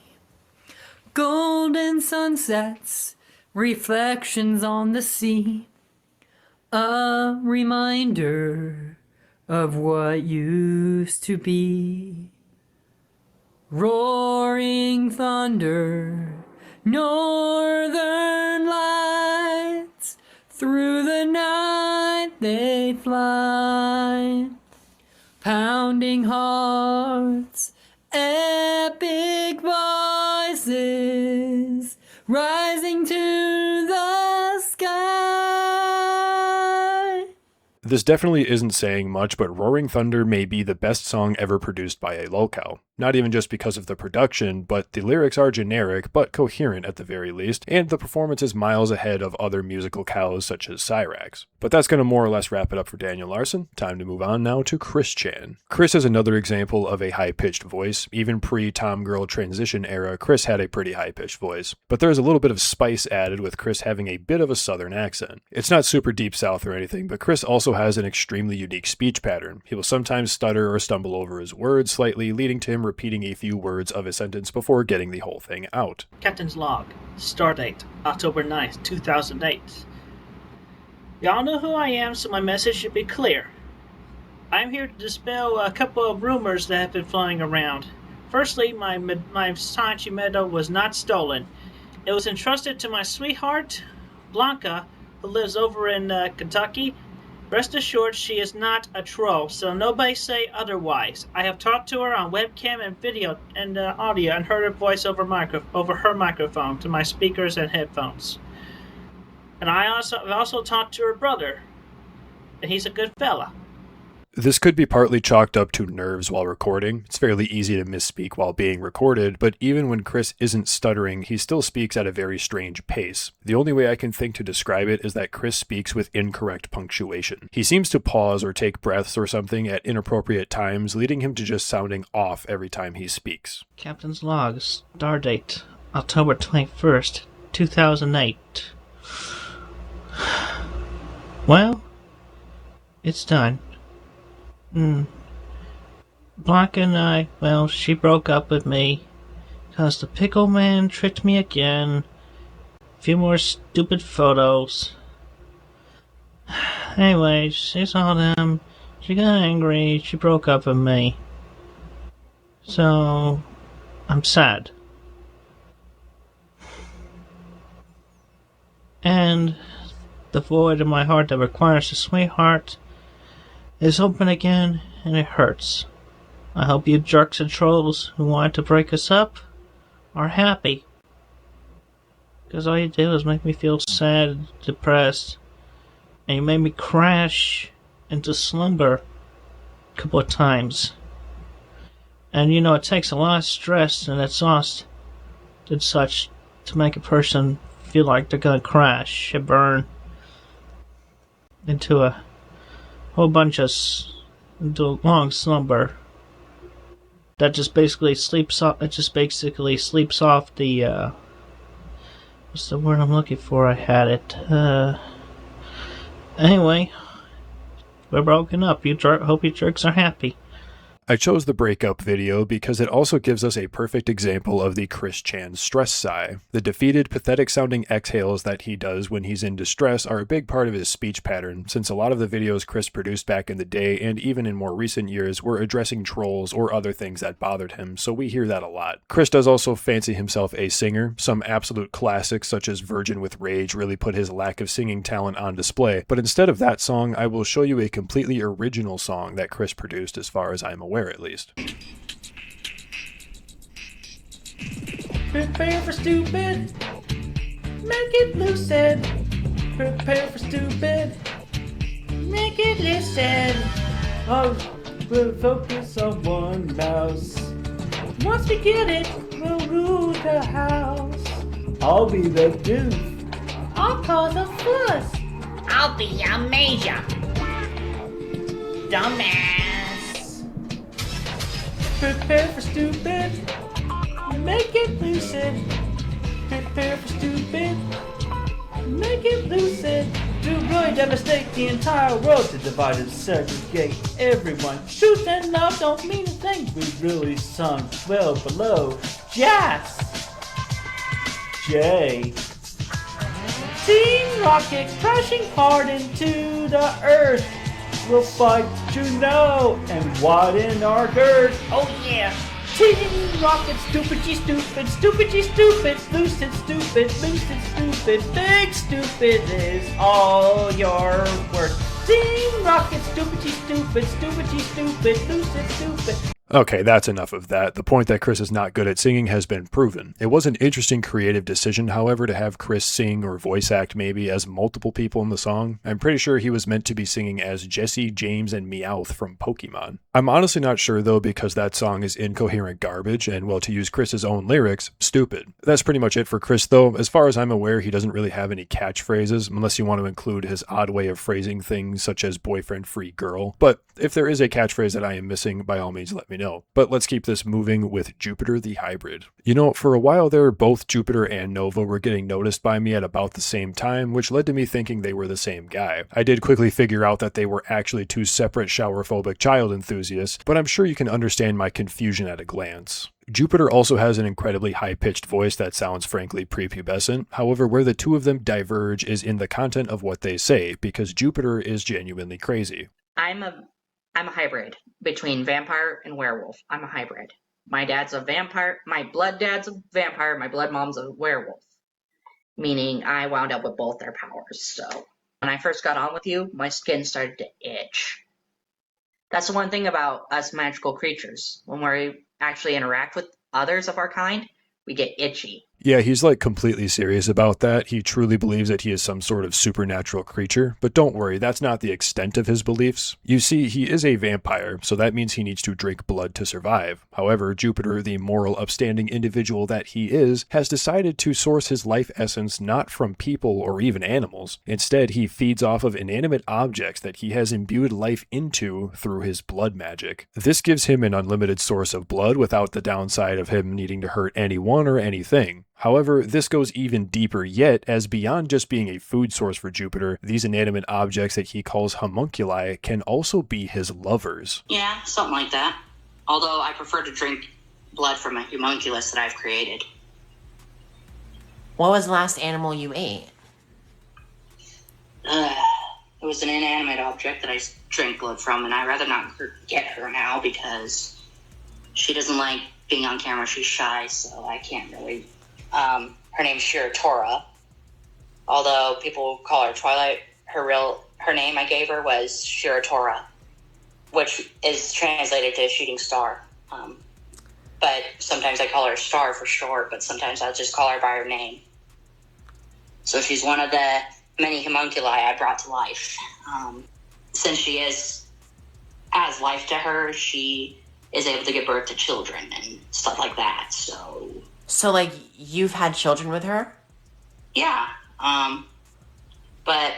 Golden sunsets, reflections on the sea. A reminder of what used to be. Roaring thunder, northern lights, through the night they fly. Pounding hearts, epic voices, rising to the sky. This definitely isn't saying much, but Roaring Thunder may be the best song ever produced by a Lolcow. Not even just because of the production, but the lyrics are generic, but coherent at the very least, and the performance is miles ahead of other musical cows such as Cyrax. But that's going to more or less wrap it up for Daniel Larson. Time to move on now to Chris Chan. Chris is another example of a high-pitched voice. Even pre-Tom Girl transition era, Chris had a pretty high-pitched voice. But there's a little bit of spice added with Chris having a bit of a southern accent. It's not super deep south or anything, but Chris also has an extremely unique speech pattern. He will sometimes stutter or stumble over his words slightly, leading to him repeating a few words of a sentence before getting the whole thing out. Captain's log. Stardate, October 9th, 2008. Y'all know who I am, so my message should be clear. I'm here to dispel a couple of rumors that have been flying around. Firstly, my Sanchi medal was not stolen. It was entrusted to my sweetheart, Blanca, who lives over in Kentucky. Rest assured, she is not a troll, so nobody say otherwise. I have talked to her on webcam and video and audio and heard her voice over her microphone to my speakers and headphones. And I've also talked to her brother, and he's a good fella. This could be partly chalked up to nerves while recording. It's fairly easy to misspeak while being recorded, but even when Chris isn't stuttering, he still speaks at a very strange pace. The only way I can think to describe it is that Chris speaks with incorrect punctuation. He seems to pause or take breaths or something at inappropriate times, leading him to just sounding off every time he speaks. Captain's log, stardate, October 21st, 2008. Well, it's done. Blanca and I, well, she broke up with me because the pickle man tricked me again. A few more stupid photos. Anyway, she saw them, she got angry, she broke up with me. So, I'm sad. And the void in my heart that requires a sweetheart is open again, and it hurts. I hope you jerks and trolls who wanted to break us up are happy. Because all you did was make me feel sad, depressed, and you made me crash into slumber a couple of times. And you know, it takes a lot of stress and exhaust and such to make a person feel like they're gonna crash and burn into a whole bunch of into a long slumber that just basically sleeps off. It just basically sleeps off the what's the word I'm looking for? I had it. Anyway, we're broken up. Hope you jerks are happy. I chose the breakup video because it also gives us a perfect example of the Chris Chan stress sigh. The defeated, pathetic-sounding exhales that he does when he's in distress are a big part of his speech pattern, since a lot of the videos Chris produced back in the day, and even in more recent years, were addressing trolls or other things that bothered him, so we hear that a lot. Chris does also fancy himself a singer. Some absolute classics such as Virgin with Rage really put his lack of singing talent on display, but instead of that song, I will show you a completely original song that Chris produced as far as I'm aware. At least. Prepare for stupid. Make it lucid. Prepare for stupid. Make it lucid. Oh, we'll focus on one mouse. Once we get it, we'll rule the house. I'll be the doof. I'll cause a fuss. I'll be a major. Dumbass. Prepare for stupid. Make it lucid. Prepare for stupid. Make it lucid. To really devastate the entire world, to divide and segregate everyone. Truth and love don't mean a thing. We really sunk well below jazz. J. Team Rocket crashing hard into the earth. We'll fight to know and widen our girth. Oh yeah! Team Rocket, stupid-y stupid, stupid-y stupid, lucid stupid, lucid stupid, big stupid is all your worth. Team Rocket, stupid-y stupid, stupid-y stupid, lucid stupid. Okay, that's enough of that. The point that Chris is not good at singing has been proven. It was an interesting creative decision, however, to have Chris sing or voice act maybe as multiple people in the song. I'm pretty sure he was meant to be singing as Jesse, James, and Meowth from Pokemon. I'm honestly not sure though, because that song is incoherent garbage and, well, to use Chris's own lyrics, stupid. That's pretty much it for Chris though. As far as I'm aware, he doesn't really have any catchphrases, unless you want to include his odd way of phrasing things such as boyfriend-free girl. But if there is a catchphrase that I am missing, by all means let me know. But let's keep this moving with Jupiter the Hybrid. You know, for a while there, both Jupiter and Nova were getting noticed by me at about the same time, which led to me thinking they were the same guy. I did quickly figure out that they were actually two separate shower-phobic child enthusiasts, but I'm sure you can understand my confusion at a glance. Jupiter also has an incredibly high-pitched voice that sounds frankly prepubescent. However, where the two of them diverge is in the content of what they say, because Jupiter is genuinely crazy. I'm a hybrid between vampire and werewolf. I'm a hybrid. My dad's a vampire. My blood dad's a vampire. My blood mom's a werewolf. Meaning I wound up with both their powers. So when I first got on with you, my skin started to itch. That's the one thing about us magical creatures. When we actually interact with others of our kind, we get itchy. Yeah, he's like completely serious about that. He truly believes that he is some sort of supernatural creature, but don't worry, that's not the extent of his beliefs. You see, he is a vampire, so that means he needs to drink blood to survive. However, Jupiter, the moral, upstanding individual that he is, has decided to source his life essence not from people or even animals. Instead, he feeds off of inanimate objects that he has imbued life into through his blood magic. This gives him an unlimited source of blood without the downside of him needing to hurt anyone or anything. However, this goes even deeper yet, as beyond just being a food source for Jupiter, these inanimate objects that he calls homunculi can also be his lovers. Yeah, something like that. Although I prefer to drink blood from a homunculus that I've created. What was the last animal you ate? It was an inanimate object that I drank blood from, and I'd rather not get her now because she doesn't like being on camera. She's shy, so I can't really... her name's Shiratora. Although people call her Twilight, her name I gave her was Shiratora, which is translated to shooting star. But sometimes I call her Star for short, but sometimes I'll just call her by her name. So she's one of the many homunculi I brought to life. Since she has life to her, she is able to give birth to children and stuff like that, so... So, like, you've had children with her? Yeah, but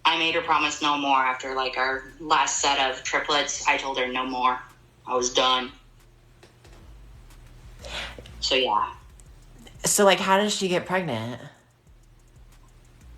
I made her promise no more after, like, our last set of triplets. I told her no more. I was done. So, yeah. So, like, how does she get pregnant?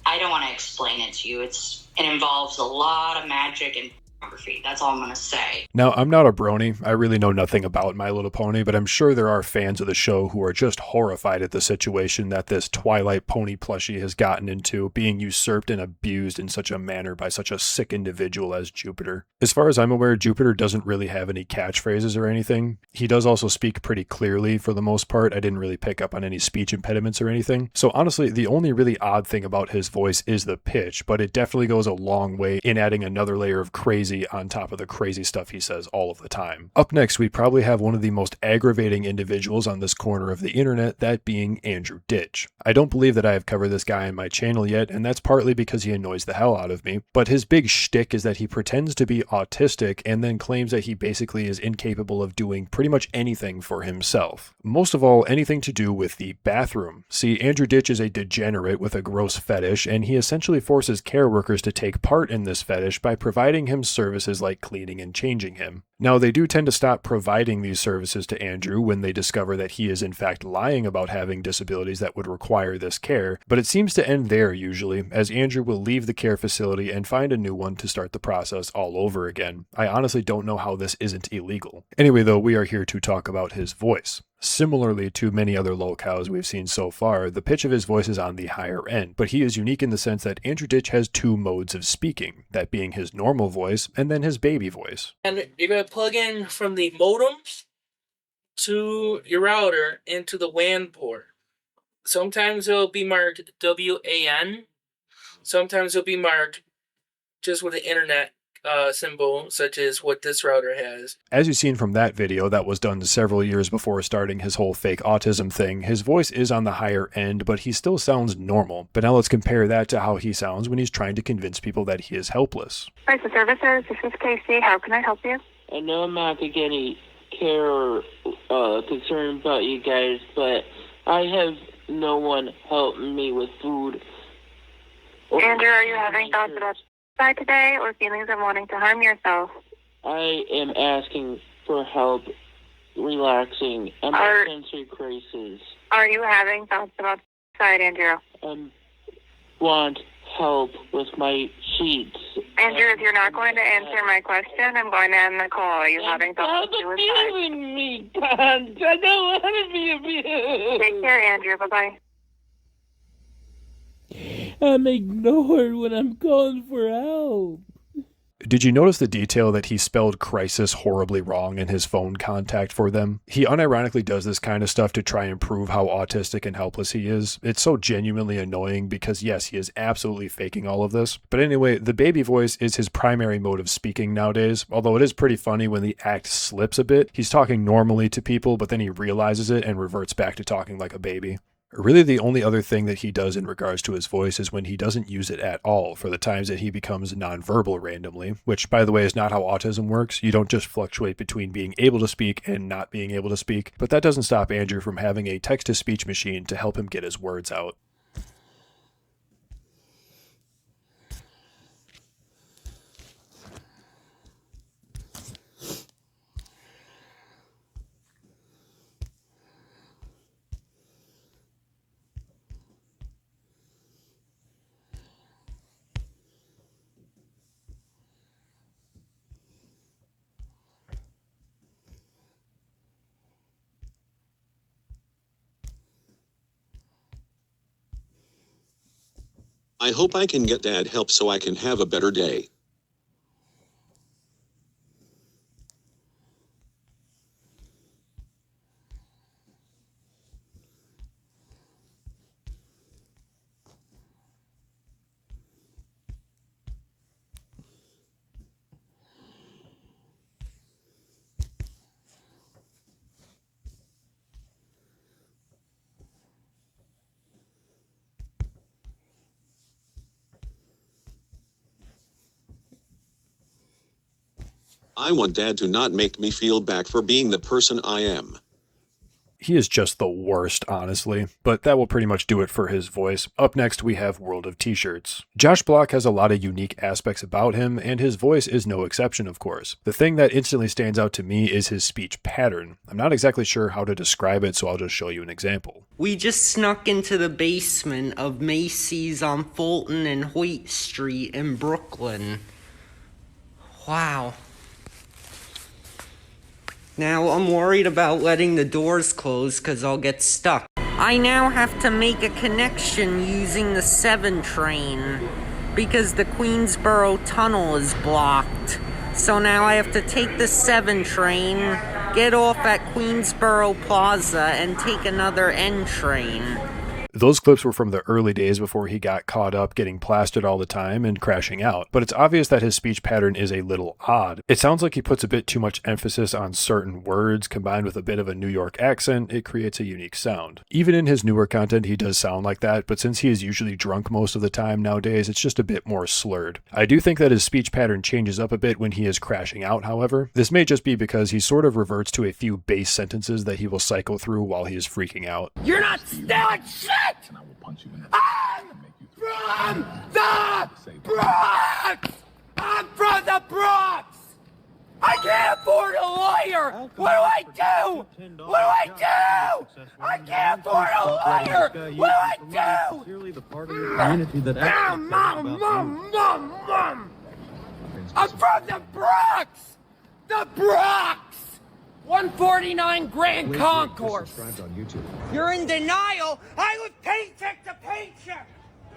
I don't want to explain it to you. It involves a lot of magic and pornography. That's all I'm going to say. Now, I'm not a brony. I really know nothing about My Little Pony, but I'm sure there are fans of the show who are just horrified at the situation that this Twilight Pony plushie has gotten into, being usurped and abused in such a manner by such a sick individual as Jupiter. As far as I'm aware, Jupiter doesn't really have any catchphrases or anything. He does also speak pretty clearly for the most part. I didn't really pick up on any speech impediments or anything. So honestly, the only really odd thing about his voice is the pitch, but it definitely goes a long way in adding another layer of crazy on top of the crazy stuff he says all of the time. Up next, we probably have one of the most aggravating individuals on this corner of the internet, that being Andrew Ditch. I don't believe that I have covered this guy on my channel yet, and that's partly because he annoys the hell out of me, but his big shtick is that he pretends to be autistic and then claims that he basically is incapable of doing pretty much anything for himself. Most of all, anything to do with the bathroom. See, Andrew Ditch is a degenerate with a gross fetish, and he essentially forces care workers to take part in this fetish by providing him services like cleaning and changing him. Now, they do tend to stop providing these services to Andrew when they discover that he is in fact lying about having disabilities that would require this care, but it seems to end there usually, as Andrew will leave the care facility and find a new one to start the process all over again. I honestly don't know how this isn't illegal. Anyway though, we are here to talk about his voice. Similarly to many other Lolcows we've seen so far, the pitch of his voice is on the higher end, but he is unique in the sense that Andrew Ditch has two modes of speaking, that being his normal voice and then his baby voice. And you're going to plug in from the modems to your router into the WAN port. Sometimes it'll be marked WAN, sometimes it'll be marked just with the internet symbol, such as what this router has. As you've seen from that video that was done several years before starting his whole fake autism thing, his voice is on the higher end, but he still sounds normal. But now let's compare that to how he sounds when he's trying to convince people that he is helpless. Crisis Services, this is Casey. How can I help you? I know I'm not going to get any care or concern about you guys, but I have no one helping me with food. Andrew, are you having thoughts about suicide today or feelings of wanting to harm yourself? I am asking for help relaxing. I'm a sensory crisis. Are you having thoughts about suicide, Andrew? I want help with my sheets. Andrew, if you're not going to answer my question, I'm going to end the call. Are you having thoughts of suicide? Abusing me, Tons. I don't want to be abused. Take care, Andrew. Bye-bye. I'm ignored when I'm calling for help. Did you notice the detail that he spelled crisis horribly wrong in his phone contact for them? He unironically does this kind of stuff to try and prove how autistic and helpless he is. It's so genuinely annoying because yes, he is absolutely faking all of this. But anyway, the baby voice is his primary mode of speaking nowadays, although it is pretty funny when the act slips a bit. He's talking normally to people, but then he realizes it and reverts back to talking like a baby. Really, the only other thing that he does in regards to his voice is when he doesn't use it at all for the times that he becomes nonverbal randomly, which, by the way, is not how autism works. You don't just fluctuate between being able to speak and not being able to speak, but that doesn't stop Andrew from having a text-to-speech machine to help him get his words out. I hope I can get Dad help so I can have a better day. I want Dad to not make me feel bad for being the person I am. He is just the worst, honestly, but that will pretty much do it for his voice. Up next, we have World of T-Shirts. Josh Block has a lot of unique aspects about him, and his voice is no exception, of course. The thing that instantly stands out to me is his speech pattern. I'm not exactly sure how to describe it, so I'll just show you an example. We just snuck into the basement of Macy's on Fulton and Hoyt Street in Brooklyn. Wow. Now I'm worried about letting the doors close because I'll get stuck. I now have to make a connection using the 7 train because the Queensboro Tunnel is blocked. So now I have to take the 7 train, get off at Queensboro Plaza, and take another N train. Those clips were from the early days before he got caught up getting plastered all the time and crashing out, but it's obvious that his speech pattern is a little odd. It sounds like he puts a bit too much emphasis on certain words combined with a bit of a New York accent. It creates a unique sound. Even in his newer content, he does sound like that, but since he is usually drunk most of the time nowadays, it's just a bit more slurred. I do think that his speech pattern changes up a bit when he is crashing out, however. This may just be because he sort of reverts to a few base sentences that he will cycle through while he is freaking out. You're not stealing shit! And I will punch you in the I'm from the Bronx! I'm from the Bronx! I can't afford a lawyer! What do I do? What do I do? I can't afford a lawyer! What do I do? Clearly the part of your community that Mom! I'm from the Bronx! The Bronx! 149 Grand Concourse. You're in denial. I live paycheck to paycheck.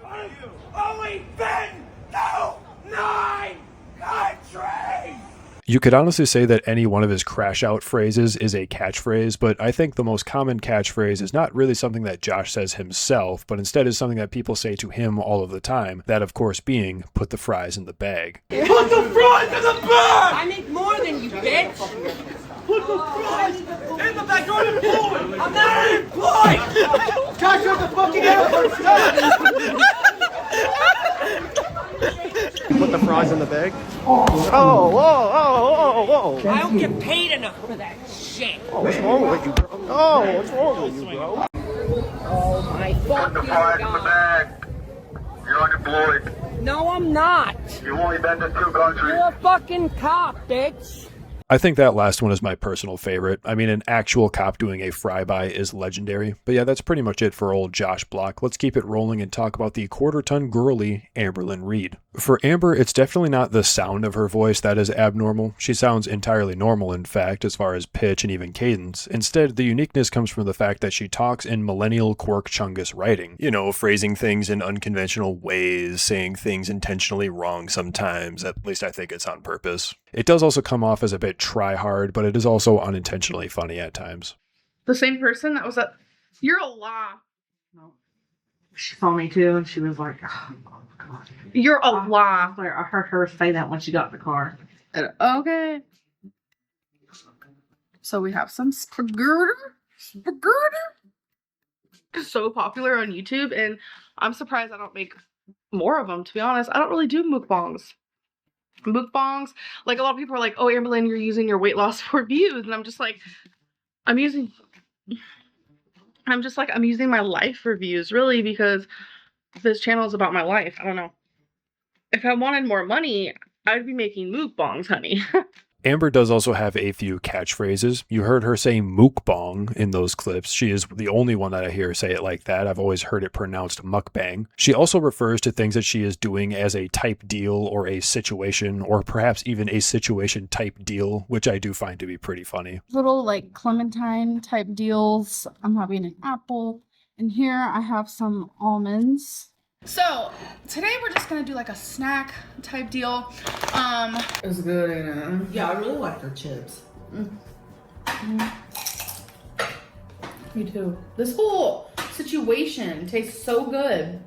I've only been to 9 countries. You could honestly say that any one of his crash out phrases is a catchphrase, but I think the most common catchphrase is not really something that Josh says himself, but instead is something that people say to him all of the time, that of course being, put the fries in the bag. Put the fries in the bag! I make more than you, bitch! Put the fries in the bag! You're unemployed! I'm not unemployed! Josh, you're the fucking airport! Put the fries in the bag? Whoa. I don't get paid enough for that shit. Oh, what's wrong with you, bro? Oh, what's wrong with you, bro? Oh my fucking god. You're unemployed. No, I'm not. You've only been to 2 countries. You're a fucking cop, bitch. I think that last one is my personal favorite. I mean, an actual cop doing a fryby is legendary. But yeah, that's pretty much it for old Josh Block. Let's keep it rolling and talk about the quarter-ton girly Amberlyn Reed. For Amber, it's definitely not the sound of her voice that is abnormal. She sounds entirely normal, in fact, as far as pitch and even cadence. Instead, the uniqueness comes from the fact that she talks in millennial Quirk Chungus writing. You know, phrasing things in unconventional ways, saying things intentionally wrong sometimes. At least I think it's on purpose. It does also come off as a bit try-hard, but it is also unintentionally funny at times. The same person that was at, you're a law. No. She saw me too, and she was like, oh, God. You're a law. I heard her say that when she got in the car. Okay. So we have some spaghetti. It's so popular on YouTube, and I'm surprised I don't make more of them, to be honest. I don't really do mukbangs. Mukbangs, like a lot of people are like, oh, Amberlyn, you're using your weight loss for views, and I'm just like, I'm using my life for views, really, because this channel is about my life. I don't know. If I wanted more money, I'd be making mukbangs, honey. Amber does also have a few catchphrases. You heard her say mukbang in those clips. She is the only one that I hear say it like that. I've always heard it pronounced mukbang. She also refers to things that she is doing as a type deal or a situation, or perhaps even a situation type deal, which I do find to be pretty funny. Little like clementine type deals. I'm having an apple. And here I have some almonds. So today we're just gonna do like a snack type deal. It's good, ain't it? Yeah, I really like their chips. Me too. This whole situation tastes so good.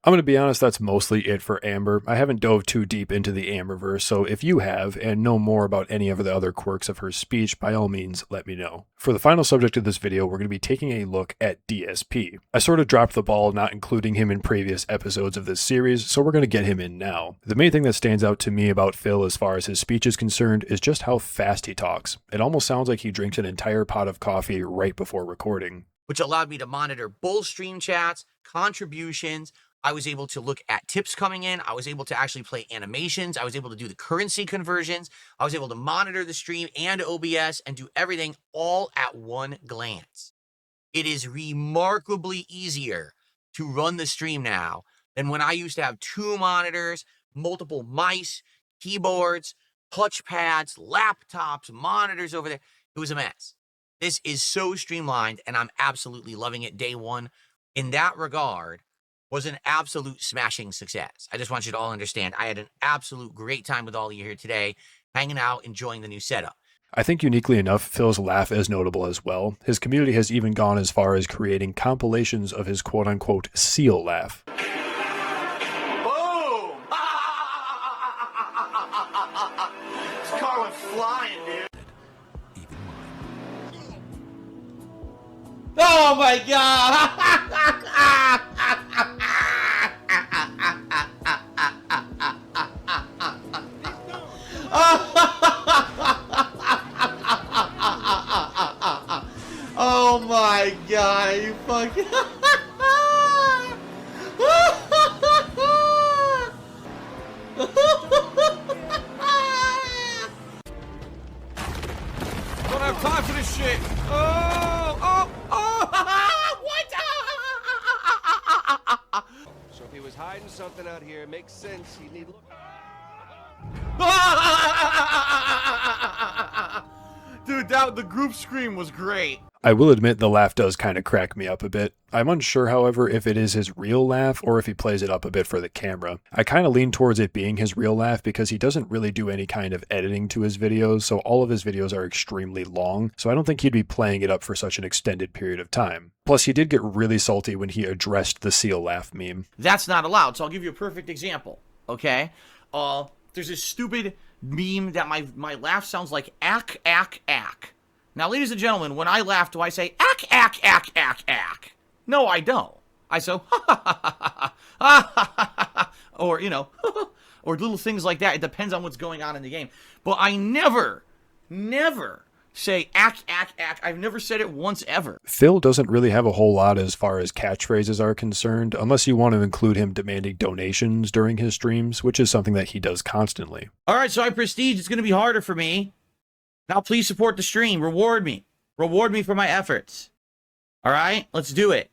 I'm going to be honest, that's mostly it for Amber. I haven't dove too deep into the Amberverse, so if you have and know more about any of the other quirks of her speech, by all means, let me know. For the final subject of this video, we're going to be taking a look at DSP. I sort of dropped the ball not including him in previous episodes of this series, so we're going to get him in now. The main thing that stands out to me about Phil as far as his speech is concerned is just how fast he talks. It almost sounds like he drinks an entire pot of coffee right before recording. Which allowed me to monitor both stream chats, contributions. I was able to look at tips coming in. I was able to actually play animations. I was able to do the currency conversions. I was able to monitor the stream and OBS and do everything all at one glance. It is remarkably easier to run the stream now than when I used to have 2 monitors, multiple mice, keyboards, touch pads, laptops, monitors over there. It was a mess. This is so streamlined, and I'm absolutely loving it. Day one, in that regard, was an absolute smashing success. I just want you to all understand, I had an absolute great time with all of you here today, hanging out, enjoying the new setup. I think uniquely enough, Phil's laugh is notable as well. His community has even gone as far as creating compilations of his quote-unquote seal laugh. Boom! This car went flying, dude. Oh my god! Oh my god, are you fucking... Don't have time for this shit. What? So if he was hiding something out here, it makes sense. He'd need... Dude, the group scream was great. I will admit the laugh does kind of crack me up a bit. I'm unsure, however, if it is his real laugh or if he plays it up a bit for the camera. I kind of lean towards it being his real laugh because he doesn't really do any kind of editing to his videos, so all of his videos are extremely long, so I don't think he'd be playing it up for such an extended period of time. Plus, he did get really salty when he addressed the seal laugh meme. That's not allowed, so I'll give you a perfect example, okay? There's this stupid meme that my laugh sounds like ack, ack, ack. Now, ladies and gentlemen, when I laugh, do I say ack, ack, ack, ack, ack? No, I don't. I say, ha, ha, ha, ha, ha, ha, ha, or, you know, or little things like that. It depends on what's going on in the game. But I never say ack, ack, ack. I've never said it once ever. Phil doesn't really have a whole lot as far as catchphrases are concerned, unless you want to include him demanding donations during his streams, which is something that he does constantly. All right, so I prestige. It's going to be harder for me. Now please support the stream. Reward me. Reward me for my efforts. All right, let's do it.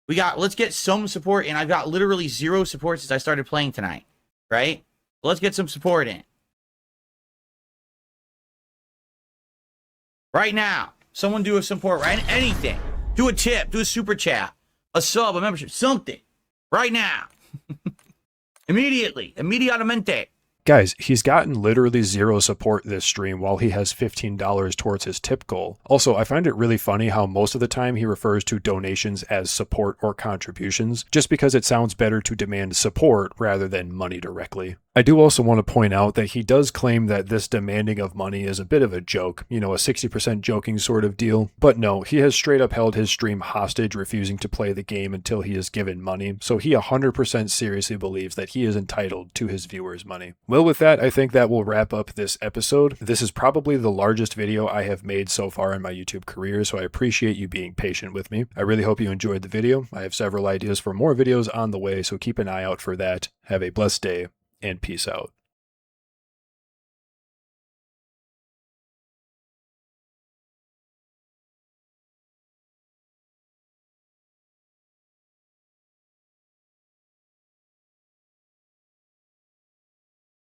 Let's get some support in. I've got literally 0 support since I started playing tonight, right? Let's get some support in. Right now, someone do a support, right? Anything. Do a tip, do a super chat, a sub, a membership, something. Right now. Immediately. Immediatamente. Guys, he's gotten literally 0 support this stream while he has $15 towards his tip goal. Also, I find it really funny how most of the time he refers to donations as support or contributions, just because it sounds better to demand support rather than money directly. I do also want to point out that he does claim that this demanding of money is a bit of a joke, you know, a 60% joking sort of deal. But no, he has straight up held his stream hostage, refusing to play the game until he is given money, so he 100% seriously believes that he is entitled to his viewers' money. Well, with that, I think that will wrap up this episode. This is probably the largest video I have made so far in my YouTube career, so I appreciate you being patient with me. I really hope you enjoyed the video. I have several ideas for more videos on the way, so keep an eye out for that. Have a blessed day, and peace out.